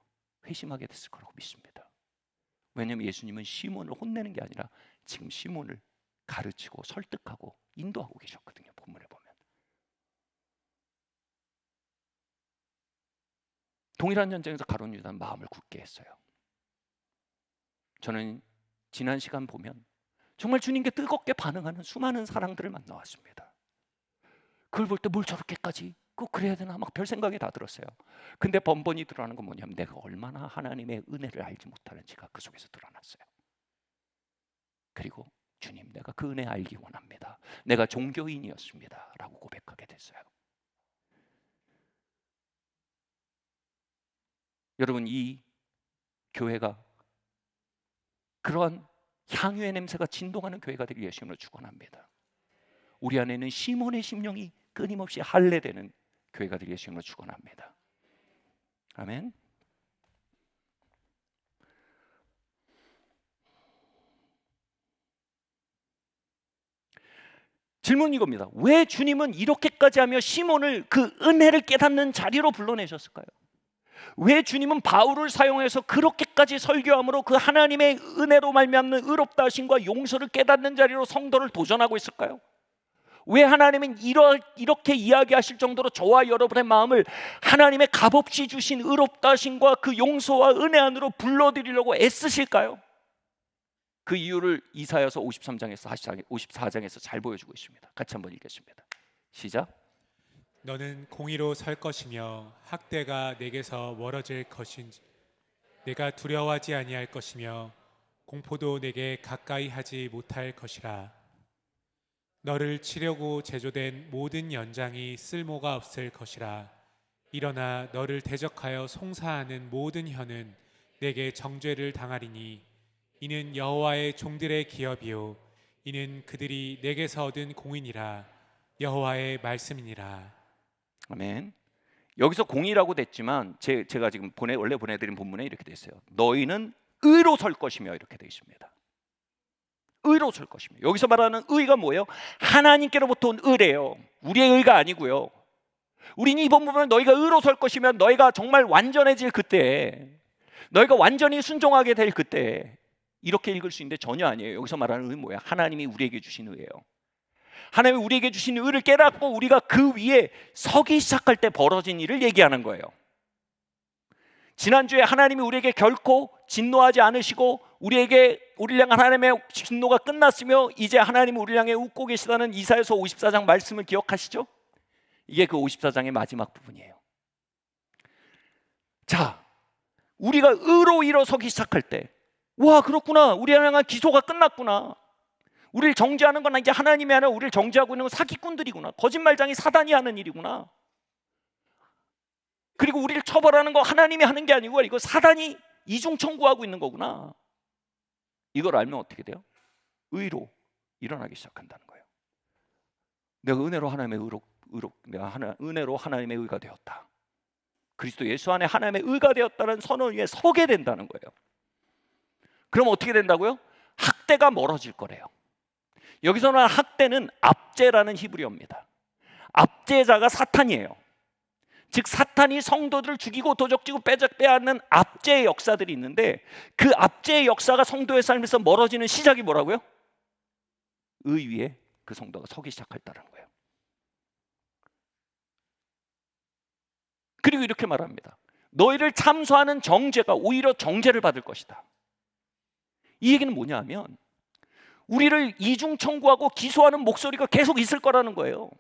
회심하게 됐을 거라고 믿습니다. 왜냐하면 예수님은 시몬을 혼내는 게 아니라 지금 시몬을 가르치고 설득하고 인도하고 계셨거든요. 본문에 보면. 동일한 전쟁에서 가룟 유다는 마음을 굳게 했어요. 저는 지난 시간 보면 정말 주님께 뜨겁게 반응하는 수많은 사랑들을 만나왔습니다. 그걸 볼 때 뭘 저렇게까지 꼭 그래야 되나 막 별 생각이 다 들었어요. 근데 번번이 드러나는 건 뭐냐면 내가 얼마나 하나님의 은혜를 알지 못하는지가 그 속에서 드러났어요. 그리고 주님, 내가 그 은혜 알기 원합니다. 내가 종교인이었습니다 라고 고백하게 됐어요. 여러분, 이 교회가 그러한 향유의 냄새가 진동하는 교회가 되길 예수님으로 축원합니다. 우리 안에는 시몬의 심령이 끊임없이 할례되는 교회가 되길 예수님으로 축원합니다. 아멘. 질문은 이겁니다. 왜 주님은 이렇게까지 하며 시몬을 그 은혜를 깨닫는 자리로 불러내셨을까요? 왜 주님은 바울을 사용해서 그렇게까지 설교함으로 그 하나님의 은혜로 말미암는 의롭다 하심과 용서를 깨닫는 자리로 성도를 도전하고 있을까요? 왜 하나님은 이렇게 이야기하실 정도로 저와 여러분의 마음을 하나님의 값없이 주신 의롭다 하심과 그 용서와 은혜 안으로 불러들이려고 애쓰실까요? 그 이유를 이사야서 53장에서 54장에서 잘 보여주고 있습니다. 같이 한번 읽겠습니다. 시작. 너는 공의로 설 것이며 학대가 내게서 멀어질 것인지 내가 두려워하지 아니할 것이며 공포도 내게 가까이 하지 못할 것이라. 너를 치려고 제조된 모든 연장이 쓸모가 없을 것이라. 일어나 너를 대적하여 송사하는 모든 혀는 내게 정죄를 당하리니 이는 여호와의 종들의 기업이요 이는 그들이 내게서 얻은 공이니라. 여호와의 말씀이니라. 아멘. 여기서 공의라고 됐지만 제가 지금 원래 보내드린 본문에 이렇게 돼 있어요. 너희는 의로 설 것이며 이렇게 되어 있습니다. 의로 설 것이며, 여기서 말하는 의가 뭐예요? 하나님께로부터 온 의래요. 우리의 의가 아니고요. 우리는 이번 부분을 너희가 의로 설 것이면 너희가 정말 완전해질 그때, 너희가 완전히 순종하게 될 그때, 이렇게 읽을 수 있는데 전혀 아니에요. 여기서 말하는 의 뭐야? 하나님이 우리에게 주신 의예요. 하나님이 우리에게 주신 의를 깨닫고 우리가 그 위에 서기 시작할 때 벌어진 일을 얘기하는 거예요. 지난주에 하나님이 우리에게 결코 진노하지 않으시고 우리를 향한 하나님의 진노가 끝났으며 이제 하나님이 우리를 향해 웃고 계시다는 이사야서 54장 말씀을 기억하시죠? 이게 그 54장의 마지막 부분이에요. 자, 우리가 의로 일어서기 시작할 때, 와, 그렇구나, 우리를 향한 기소가 끝났구나, 우리를 정죄하는 건 이제 하나님이 아니라 우리를 정죄하고 있는 건 사기꾼들이구나, 거짓말장이 사단이 하는 일이구나, 그리고 우리를 처벌하는 거 하나님이 하는 게 아니고 이거 사단이 이중 청구하고 있는 거구나, 이걸 알면 어떻게 돼요? 의로 일어나기 시작한다는 거예요. 내가 은혜로 하나님의 의가 되었다. 그리스도 예수 안에 하나님의 의가 되었다는 선언 위에 서게 된다는 거예요. 그럼 어떻게 된다고요? 학대가 멀어질 거래요. 여기서는 학대는 압제라는 히브리어입니다. 압제자가 사탄이에요. 즉 사탄이 성도들을 죽이고 도적지고 빼앗는 압제의 역사들이 있는데, 그 압제의 역사가 성도의 삶에서 멀어지는 시작이 뭐라고요? 의 위에 그 성도가 서기 시작했다는 거예요. 그리고 이렇게 말합니다. 너희를 참소하는 정죄가 오히려 정죄를 받을 것이다. 이 얘기는 뭐냐 하면 우리를 이중 청구하고 기소하는 목소리가 계속 있을 거라는 거예요.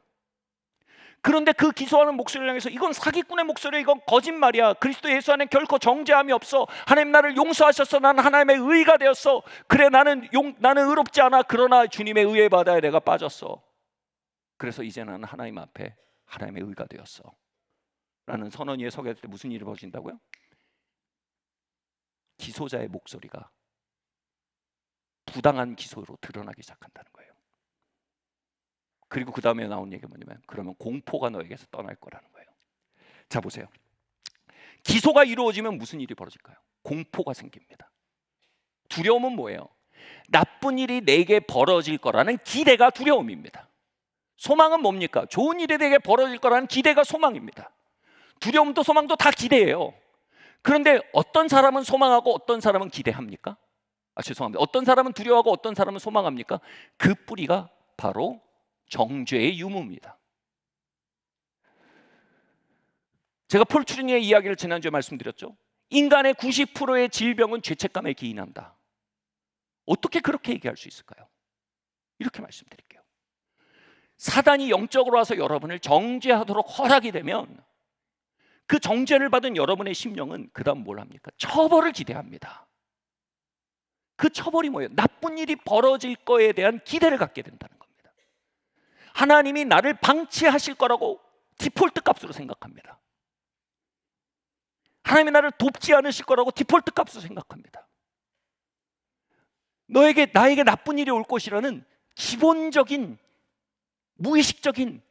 그런데 그 기소하는 목소리를 향해서 이건 사기꾼의 목소리야, 이건 거짓말이야, 그리스도 예수 안에 결코 정죄함이 없어, 하나님 나를 용서하셨어, 나는 하나님의 의가 되었어, 그래 나는 의롭지 않아, 그러나 주님의 의의 바다에 내가 빠졌어, 그래서 이제는 하나님 앞에 하나님의 의가 되었어 라는 선언 위에 서게 될 때 무슨 일이 벌어진다고요? 기소자의 목소리가 부당한 기소로 드러나기 시작한다는 거예요. 그리고 그 다음에 나온 얘기가 뭐냐면, 그러면 공포가 너에게서 떠날 거라는 거예요. 자 보세요. 기소가 이루어지면 무슨 일이 벌어질까요? 공포가 생깁니다. 두려움은 뭐예요? 나쁜 일이 내게 벌어질 거라는 기대가 두려움입니다. 소망은 뭡니까? 좋은 일이 내게 벌어질 거라는 기대가 소망입니다. 두려움도 소망도 다 기대예요. 그런데 어떤 사람은 소망하고 어떤 사람은 기대합니까? 죄송합니다. 어떤 사람은 두려워하고 어떤 사람은 소망합니까? 그 뿌리가 바로 정죄의 유무입니다. 제가 폴 추리니의 이야기를 지난주에 말씀드렸죠. 인간의 90%의 질병은 죄책감에 기인한다. 어떻게 그렇게 얘기할 수 있을까요? 이렇게 말씀드릴게요. 사단이 영적으로 와서 여러분을 정죄하도록 허락이 되면 그 정죄를 받은 여러분의 심령은 그 다음 뭘 합니까? 처벌을 기대합니다. 그 처벌이 뭐예요? 나쁜 일이 벌어질 거에 대한 기대를 갖게 된다는 겁니다. 하나님이 나를 방치하실 거라고 디폴트 값으로 생각합니다. 하나님이 나를 돕지 않으실 거라고 디폴트 값으로 생각합니다. 나에게 나쁜 일이 올 것이라는 기본적인 무의식적인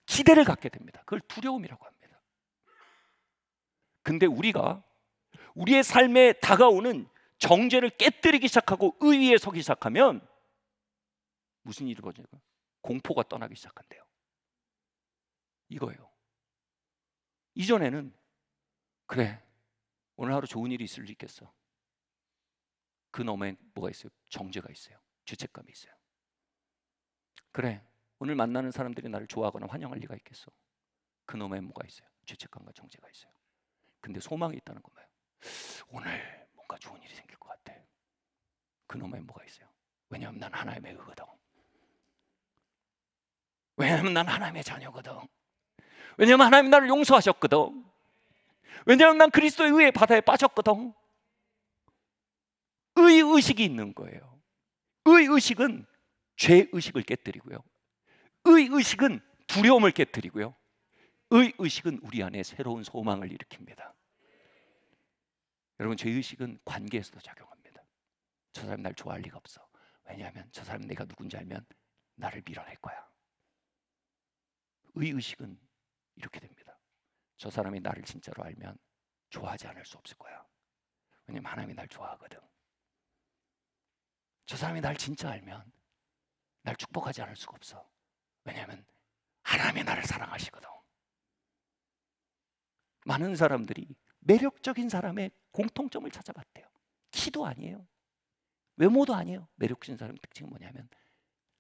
기대를 갖게 됩니다. 그걸 두려움이라고 합니다. 근데 우리가 우리의 삶에 다가오는 정죄를 깨뜨리기 시작하고 의위에 서기 시작하면 무슨 일이 벌어질까요? 공포가 떠나기 시작한대요. 이거예요. 이전에는 그래, 오늘 하루 좋은 일이 있을 수 있겠어. 그 너머에 뭐가 있어요? 정죄가 있어요. 죄책감이 있어요. 그래, 오늘 만나는 사람들이 나를 좋아하거나 환영할 리가 있겠어? 그놈의 뭐가 있어요? 죄책감과 정죄가 있어요. 근데 소망이 있다는 건 뭐예요? 오늘 뭔가 좋은 일이 생길 것 같아. 그놈의 뭐가 있어요? 왜냐하면 난 하나님의 의거든. 왜냐하면 난 하나님의 자녀거든. 왜냐하면 하나님 나를 용서하셨거든. 왜냐하면 난 그리스도의 의의 바다에 빠졌거든. 의의식이 있는 거예요. 의의식은 죄의식을 깨뜨리고요, 의의식은 두려움을 깨뜨리고요, 의의식은 우리 안에 새로운 소망을 일으킵니다. 여러분, 죄의식은 관계에서도 작용합니다. 저 사람이 날 좋아할 리가 없어. 왜냐하면 저 사람이 내가 누군지 알면 나를 밀어낼 거야. 의의식은 이렇게 됩니다. 저 사람이 나를 진짜로 알면 좋아하지 않을 수 없을 거야. 왜냐하면 하나님이 날 좋아하거든. 저 사람이 날 진짜 알면 날 축복하지 않을 수가 없어. 왜냐하면 하나님이 나를 사랑하시거든. 많은 사람들이 매력적인 사람의 공통점을 찾아봤대요. 키도 아니에요, 외모도 아니에요. 매력적인 사람의 특징은 뭐냐면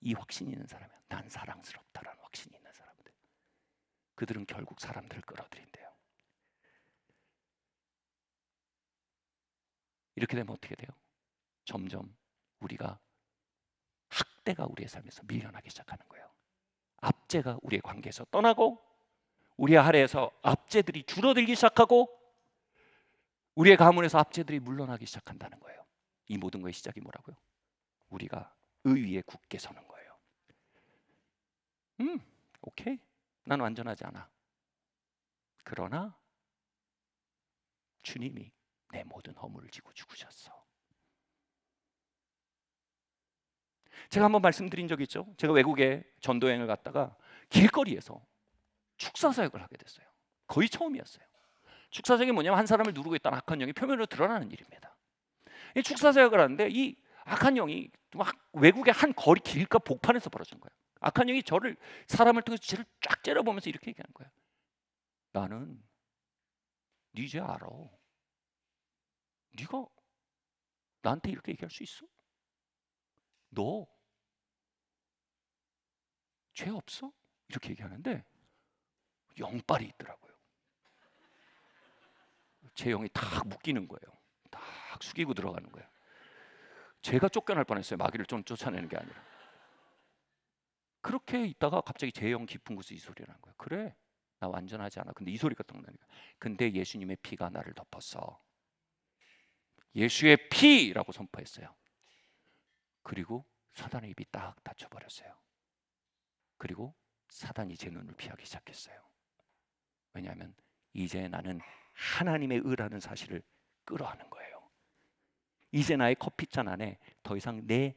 이 확신이 있는 사람이야. 난 사랑스럽다라는 확신이 있는 사람들. 그들은 결국 사람들을 끌어들인대요. 이렇게 되면 어떻게 돼요? 점점 우리가 학대가 우리의 삶에서 밀려나기 시작하는 거예요. 압제가 우리의 관계에서 떠나고, 우리의 아래에서 압제들이 줄어들기 시작하고, 우리의 가문에서 압제들이 물러나기 시작한다는 거예요. 이 모든 것의 시작이 뭐라고요? 우리가 의위에 굳게 서는 거예요. 오케이, 난 완전하지 않아. 그러나 주님이 내 모든 허물을 지고 죽으셨어. 제가 한번 말씀드린 적이 있죠. 제가 외국에 전도여행을 갔다가 길거리에서 축사사역을 하게 됐어요. 거의 처음이었어요. 축사사역이 뭐냐면 한 사람을 누르고 있다는 악한 영이 표면으로 드러나는 일입니다. 이 축사사역을 하는데 이 악한 영이 막 외국의 한 거리 길가 복판에서 벌어진 거예요. 악한 영이 저를, 사람을 통해서 죄를 쫙 째려보면서 이렇게 얘기하는 거예요. 나는 네 죄 알아. 네가 나한테 이렇게 얘기할 수 있어? 너 죄 없어? 이렇게 얘기하는데 영빨이 있더라고요. 제 영이 탁 묶이는 거예요. 탁 숙이고 들어가는 거예요. 제가 쫓겨날 뻔했어요. 마귀를 좀 쫓아내는 게 아니라. 그렇게 있다가 갑자기 제 영 깊은 곳에 이 소리가 나는 거예요. 그래, 나 완전하지 않아. 근데 이 소리가 딱 나니까, 근데 예수님의 피가 나를 덮었어. 예수의 피라고 선포했어요. 그리고 사단의 입이 딱 닫혀버렸어요. 그리고 사단이 제 눈을 피하기 시작했어요. 왜냐하면 이제 나는 하나님의 의라는 사실을 끌어안는 거예요. 이제 나의 커피잔 안에 더 이상 내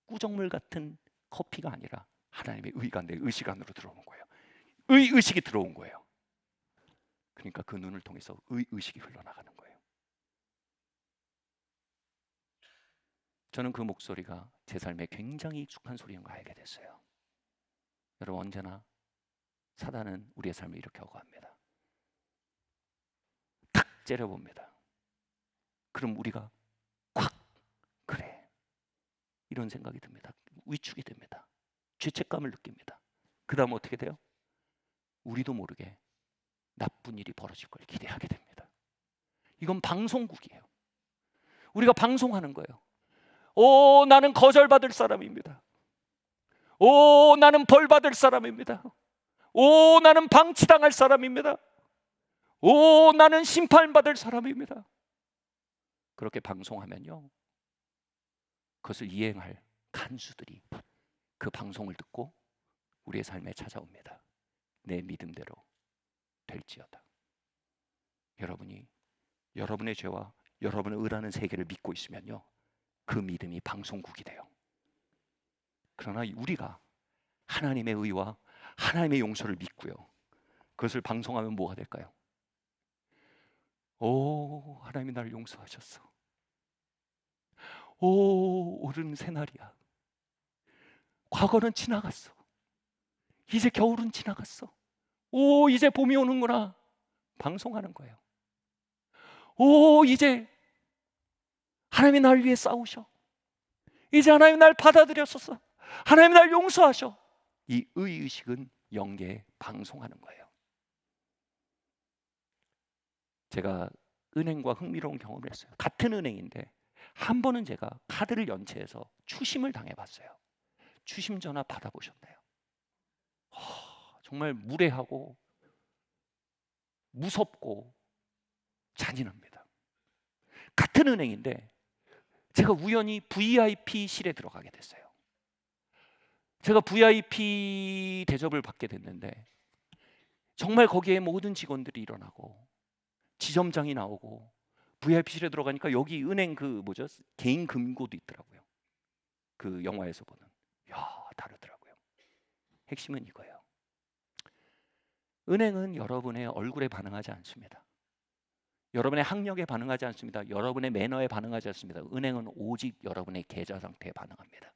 꾸정물 같은 커피가 아니라 하나님의 의가 내 의식 안으로 들어오는 거예요. 의식이 들어온 거예요. 그러니까 그 눈을 통해서 의식이 흘러나가는 거예요. 저는 그 목소리가 제 삶에 굉장히 익숙한 소리인 걸 알게 됐어요. 여러분, 언제나 사단은 우리의 삶을 이렇게 억압합니다. 탁 째려봅니다. 그럼 우리가 콱, 그래, 이런 생각이 듭니다. 위축이 됩니다. 죄책감을 느낍니다. 그 다음 어떻게 돼요? 우리도 모르게 나쁜 일이 벌어질 걸 기대하게 됩니다. 이건 방송국이에요. 우리가 방송하는 거예요. 오, 나는 거절받을 사람입니다. 오, 나는 벌받을 사람입니다. 오, 나는 방치당할 사람입니다. 오, 나는 심판받을 사람입니다. 그렇게 방송하면요, 그것을 이행할 간수들이 그 방송을 듣고 우리의 삶에 찾아옵니다. 내 믿음대로 될지어다. 여러분이 여러분의 죄와 여러분의 의라는 세계를 믿고 있으면요, 그 믿음이 방송국이 돼요. 그러나 우리가 하나님의 의와 하나님의 용서를 믿고요, 그것을 방송하면 뭐가 될까요? 오, 하나님이 나를 용서하셨어. 오, 오늘은 새날이야. 과거는 지나갔어. 이제 겨울은 지나갔어. 오, 이제 봄이 오는구나. 방송하는 거예요. 오, 이제 하나님이 날 위해 싸우셔. 이제 하나님이 날 받아들였었어. 하나님이 날 용서하셔. 이 의의식은 영계에 방송하는 거예요. 제가 은행과 흥미로운 경험을 했어요. 같은 은행인데 한 번은 제가 카드를 연체해서 추심을 당해봤어요. 추심 전화 받아보셨나요? 정말 무례하고 무섭고 잔인합니다. 같은 은행인데 제가 우연히 VIP실에 들어가게 됐어요. 제가 VIP 대접을 받게 됐는데 정말 거기에 모든 직원들이 일어나고 지점장이 나오고 VIP실에 들어가니까 여기 은행 개인 금고도 있더라고요. 그 영화에서 보는. 다르더라고요. 핵심은 이거예요. 은행은 여러분의 얼굴에 반응하지 않습니다. 여러분의 학력에 반응하지 않습니다. 여러분의 매너에 반응하지 않습니다. 은행은 오직 여러분의 계좌 상태에 반응합니다.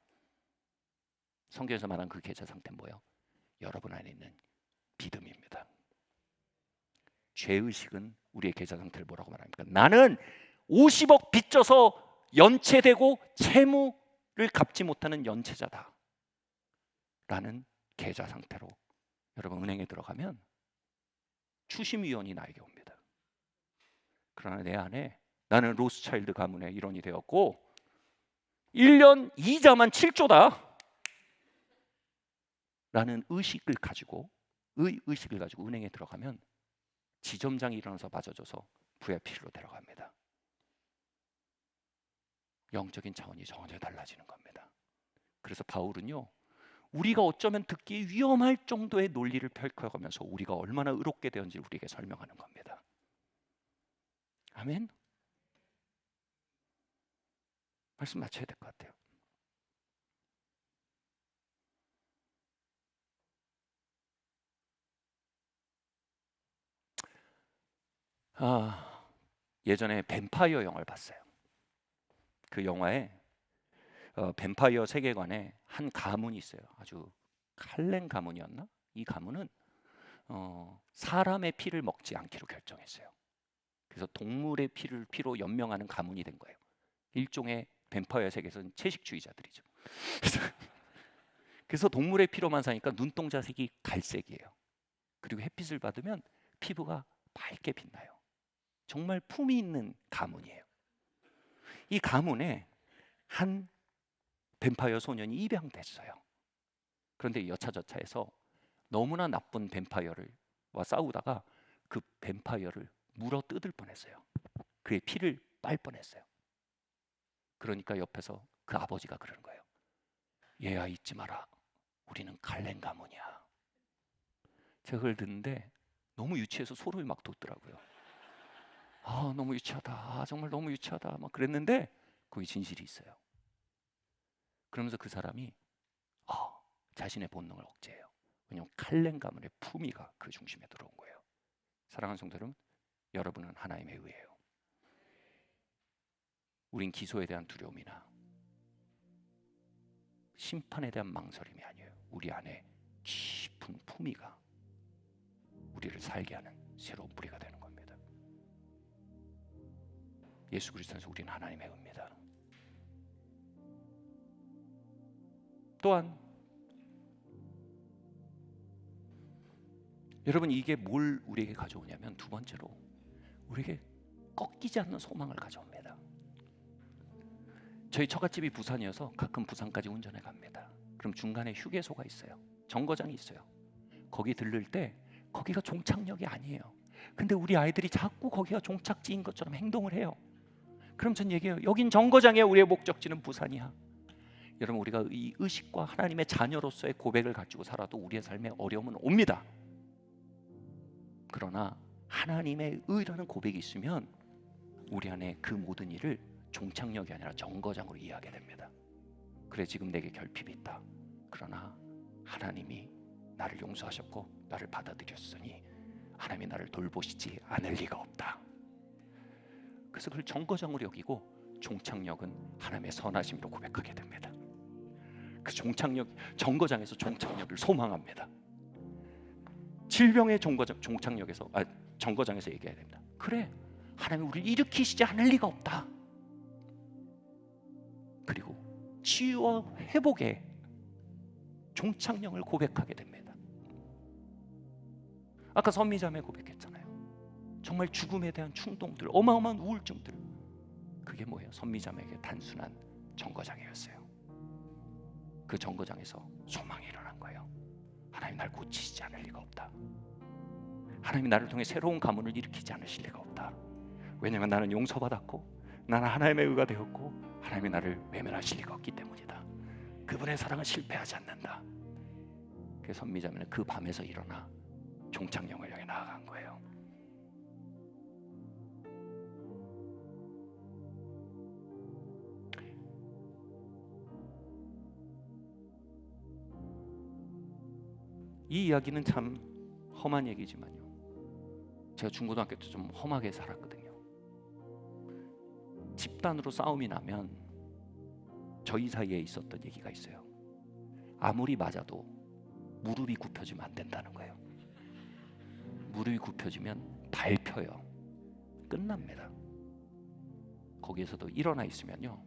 성경에서 말한 그 계좌 상태는 뭐예요? 여러분 안에 있는 믿음입니다. 죄의식은 우리의 계좌 상태를 뭐라고 말합니까? 나는 50억 빚져서 연체되고 채무를 갚지 못하는 연체자다 라는 계좌 상태로 여러분 은행에 들어가면 추심위원이 나에게 옵니다. 그러나 내 안에 나는 로스차일드 가문의 일원이 되었고 1년 이자만 7조다 라는 의식을 가지고 은행에 들어가면 지점장이 일어나서 맞아줘서 VIP로 데려갑니다. 영적인 차원이 전혀 달라지는 겁니다. 그래서 바울은요, 우리가 어쩌면 듣기 위험할 정도의 논리를 펼쳐가면서 우리가 얼마나 의롭게 되었는지 우리에게 설명하는 겁니다. 아멘. 말씀 맞춰야 될 것 같아요. 예전에 뱀파이어 영화를 봤어요. 그 영화에 뱀파이어 세계관에 한 가문이 있어요. 아주 칼렌 가문이었나? 이 가문은 사람의 피를 먹지 않기로 결정했어요. 그래서 동물의 피로 연명하는 가문이 된 거예요. 일종의 뱀파이어 세계에서는 채식주의자들이죠. 그래서 동물의 피로만 사니까 눈동자 색이 갈색이에요. 그리고 햇빛을 받으면 피부가 밝게 빛나요. 정말 품이 있는 가문이에요. 이 가문에 한 뱀파이어 소년이 입양됐어요. 그런데 여차저차해서 너무나 나쁜 뱀파이어와 싸우다가 그 뱀파이어를 물어 뜯을 뻔했어요. 그의 피를 빨 뻔했어요. 그러니까 옆에서 그 아버지가 그러는 거예요. 얘야, 잊지 마라. 우리는 칼렌 가문이야. 제가 그걸 듣는데 너무 유치해서 소름이 막 돋더라고요. 너무 유치하다. 정말 너무 유치하다. 막 그랬는데 거기 진실이 있어요. 그러면서 그 사람이 자신의 본능을 억제해요. 왜냐하면 칼렌 가문의 품위가 그 중심에 들어온 거예요. 사랑하는 성도 여러분, 여러분은 하나님의 의예요. 우린 기소에 대한 두려움이나 심판에 대한 망설임이 아니에요. 우리 안에 깊은 품위가 우리를 살게 하는 새로운 뿌리가 되는 겁니다. 예수 그리스도 안에서 우리는 하나님의 의입니다. 또한 여러분, 이게 뭘 우리에게 가져오냐면 두 번째로 우리에게 꺾이지 않는 소망을 가져옵니다. 저희 처갓집이 부산이어서 가끔 부산까지 운전해 갑니다. 그럼 중간에 휴게소가 있어요. 정거장이 있어요. 거기 들를 때 거기가 종착역이 아니에요. 근데 우리 아이들이 자꾸 거기가 종착지인 것처럼 행동을 해요. 그럼 전 얘기해요. 여긴 정거장이야. 우리의 목적지는 부산이야. 여러분, 우리가 이 의식과 하나님의 자녀로서의 고백을 가지고 살아도 우리의 삶에 어려움은 옵니다. 그러나 하나님의 의라는 고백이 있으면 우리 안에 그 모든 일을 종착역이 아니라 정거장으로 이해하게 됩니다. 그래, 지금 내게 결핍이 있다. 그러나 하나님이 나를 용서하셨고 나를 받아들였으니 하나님이 나를 돌보시지 않을 리가 없다. 그래서 그걸 정거장으로 여기고 종착역은 하나님의 선하심으로 고백하게 됩니다. 그 정거장에서 종착역을 소망합니다. 질병의 정거장에서 얘기해야 됩니다. 그래, 하나님이 우리를 일으키시지 않을 리가 없다. 그리고 치유와 회복의 종착령을 고백하게 됩니다. 아까 선미자매 고백했잖아요. 정말 죽음에 대한 충동들, 어마어마한 우울증들, 그게 뭐예요? 선미자매에게 단순한 정거장이었어요. 그 정거장에서 소망이 일어난 거예요. 하나님 날 고치시지 않을 리가 없다. 하나님이 나를 통해 새로운 가문을 일으키지 않으실 리가 없다. 왜냐하면 나는 용서받았고 나는 하나님의 의가 되었고 하나님이 나를 외면하실 리가 없기 때문이다. 그분의 사랑은 실패하지 않는다. 그래서 선미자매는 그 밤에서 일어나 종착령을 향해 나아간 거예요. 이 이야기는 참 험한 얘기지만요, 제가 중고등학교 때 좀 험하게 살았거든요. 집단으로 싸움이 나면 저희 사이에 있었던 얘기가 있어요. 아무리 맞아도 무릎이 굽혀지면 안 된다는 거예요. 무릎이 굽혀지면 밟혀요. 끝납니다. 거기에서도 일어나 있으면요,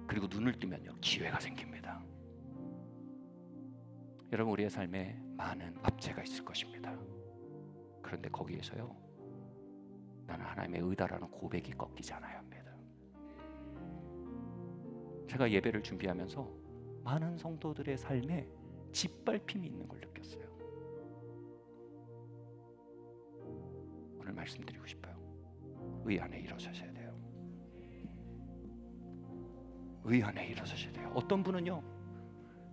그리고 눈을 뜨면요, 기회가 생깁니다. 여러분, 우리의 삶에 많은 압제가 있을 것입니다. 그런데 거기에서요, 나는 하나님의 의다라는 고백이 꺾이지 않아야 합니다. 제가 예배를 준비하면서 많은 성도들의 삶에 짓밟힘이 있는 걸 느꼈어요. 오늘 말씀드리고 싶어요. 의 안에 일어서셔야 돼요. 의 안에 일어서셔야 돼요. 어떤 분은요,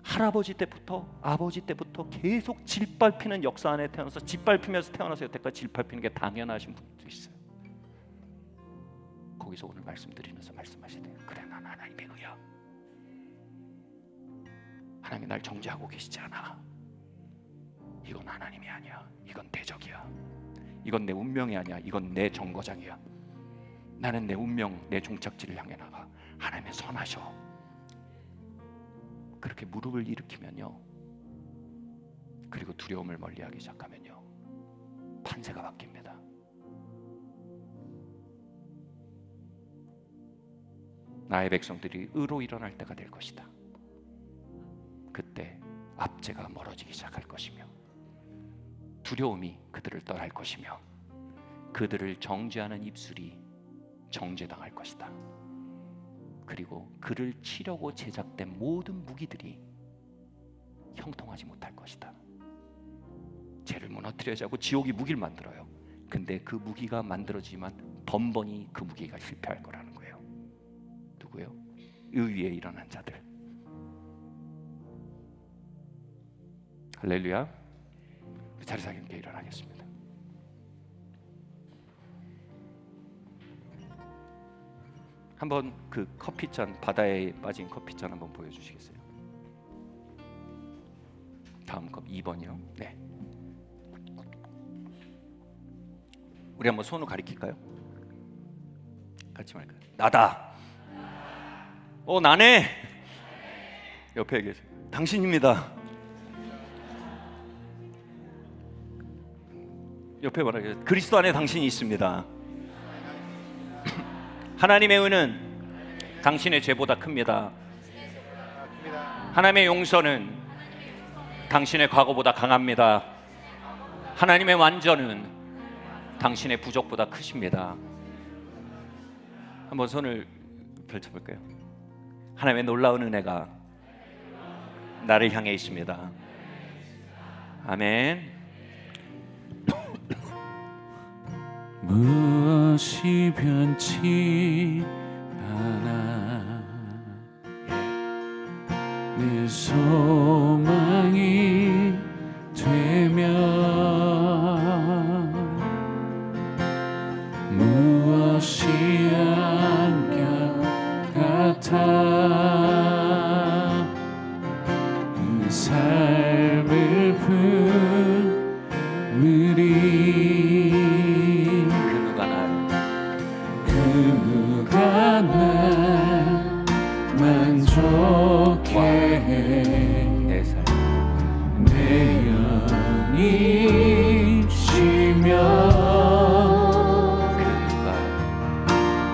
할아버지 때부터 아버지 때부터 계속 짓밟히는 역사 안에 태어나서 짓밟히면서 태어나서 여태까지 짓밟히는 게 당연하신 분도 있어요. 거기서 오늘 말씀드리면서 말씀하시대요. 그래, 난 하나님의 의야. 하나님이 날 정죄하고 계시지 않아. 이건 하나님이 아니야. 이건 대적이야. 이건 내 운명이 아니야. 이건 내 정거장이야. 나는 내 운명, 내 종착지를 향해 나가. 하나님은 선하셔. 그렇게 무릎을 일으키면요, 그리고 두려움을 멀리하기 시작하면요, 판세가 바뀝니다. 나의 백성들이 의로 일어날 때가 될 것이다. 그때 압제가 멀어지기 시작할 것이며 두려움이 그들을 떠날 것이며 그들을 정죄하는 입술이 정죄당할 것이다. 그리고 그를 치려고 제작된 모든 무기들이 형통하지 못할 것이다. 죄를 무너뜨려야 하고 지옥이 무기를 만들어요. 근데 그 무기가 만들어지지만 번번이 그 무기가 실패할 거라는 거예요. 누구요? 의위에 일어난 자들. 할렐루야. 자리에서 함께 일어나겠습니다. 한번 그 커피잔, 바다에 빠진 커피잔 한번 보여주시겠어요? 다음 컵 2번이요. 네. 우리 한번 손으로 가리킬까요? 같이 말까요? 나다. 나네. 옆에 계세요. 당신입니다. 옆에 말하겠어요. 그리스도 안에 당신이 있습니다. 하나님의 은은 당신의 죄보다 큽니다. 하나님의 용서는 당신의 과거보다 강합니다. 하나님의 완전은 당신의 부족보다 크십니다. 한번 손을 펼쳐볼까요? 하나님의 놀라운 은혜가 나를 향해 있습니다. 아멘. 무엇이 변치 않아 내 소망이 되면 무엇이 안경 같아 그 삶을 품으리 그가 날 만족해 해 내 영이 쉬며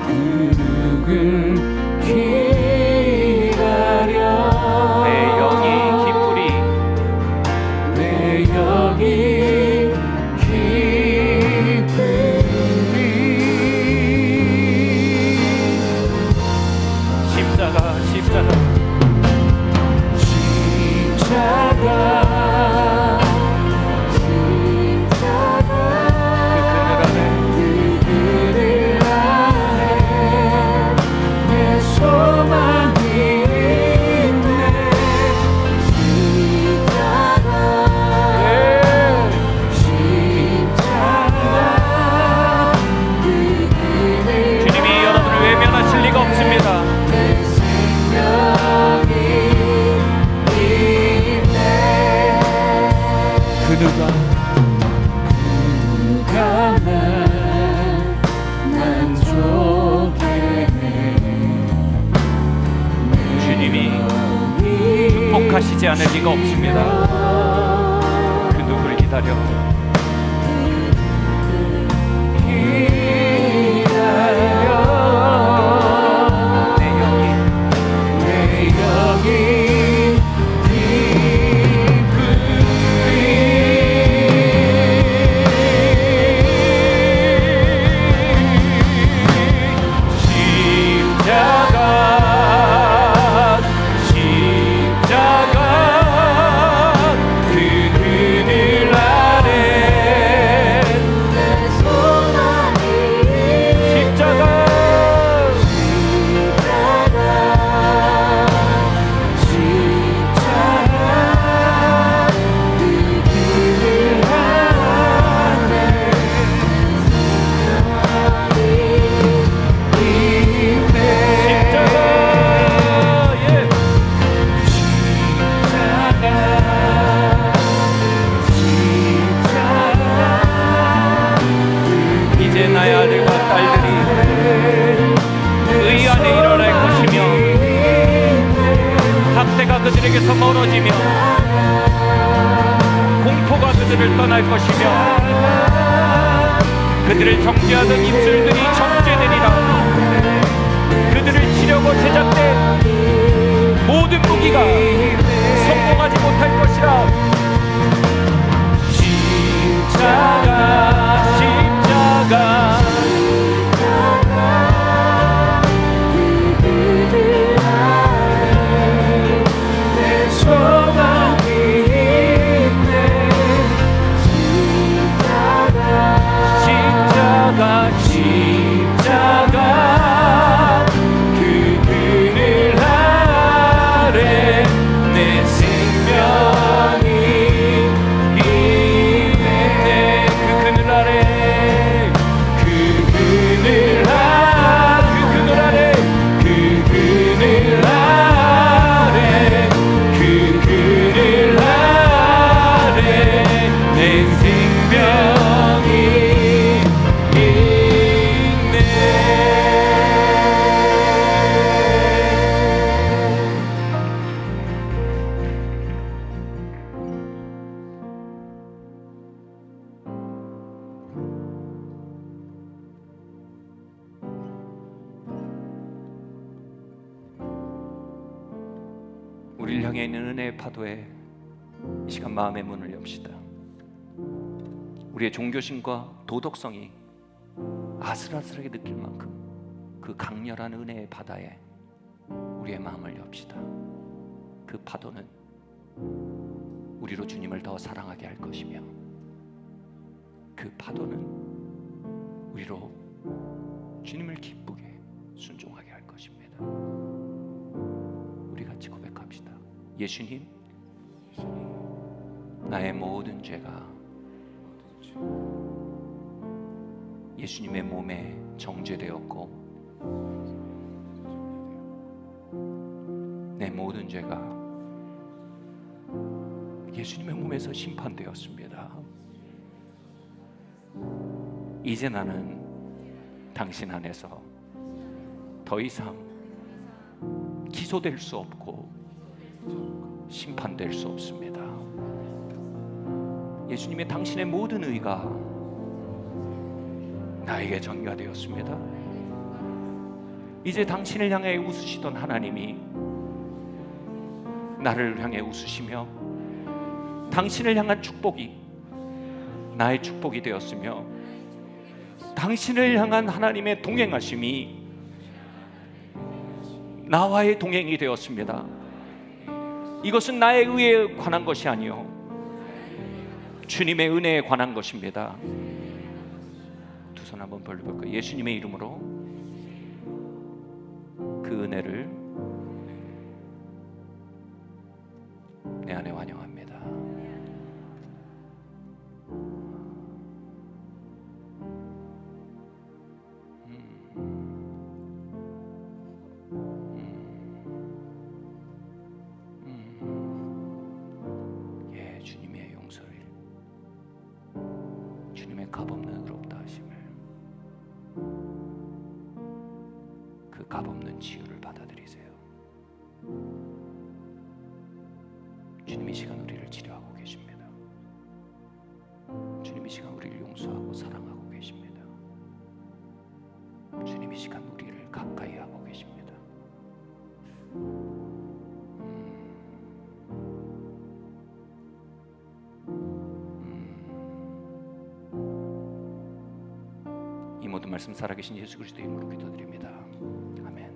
그 누굴 않을 리가 없습니다. 그 누구를 기다려? 그들에게서 멀어지며 공포가 그들을 떠날 것이며 그들을 정죄하던 입술들이 정죄되리라. 그들을 치려고 제작된 모든 무기가 성공하지 못할 것이라. 십자가 십자가 십자가 그 그늘 아래 내 생명이 있네. 그 그늘 아래 그 그늘 아래 그 그늘 아래 그 그늘 아래 내 생명이 우리를 향해 있는 은혜의 파도에 이 시간 마음의 문을 엽시다. 우리의 종교심과 도덕성이 아슬아슬하게 느낄 만큼 그 강렬한 은혜의 바다에 우리의 마음을 엽시다. 그 파도는 우리로 주님을 더 사랑하게 할 것이며 그 파도는 우리로 주님을 기쁘게 순종하게 할 것입니다. 우리 같이 고백합시다. 예수님, 나의 모든 죄가 예수님의 몸에 정죄되었고 내 모든 죄가 예수님의 몸에서 심판되었습니다. 이제 나는 당신 안에서 더 이상 기소될 수 없고 심판될 수 없습니다. 예수님의 당신의 모든 의가 나에게 전가되었습니다. 이제 당신을 향해 웃으시던 하나님이 나를 향해 웃으시며 당신을 향한 축복이 나의 축복이 되었으며 당신을 향한 하나님의 동행하심이 나와의 동행이 되었습니다. 이것은 나의 의에 관한 것이 아니요 주님의 은혜에 관한 것입니다. 두 손 한번 벌려볼까요? 예수님의 이름으로 그 은혜를 내 안에 환영합니다. 예, 주님의 용서를, 주님의 값없는 의롭다 하심을, 그 값없는 치유를 받아들이세요. 주님 이 시간 우리를 가까이 하고 계십니다. 이 모든 말씀 살아계신 예수 그리스도의 이름으로 기도드립니다. 아멘.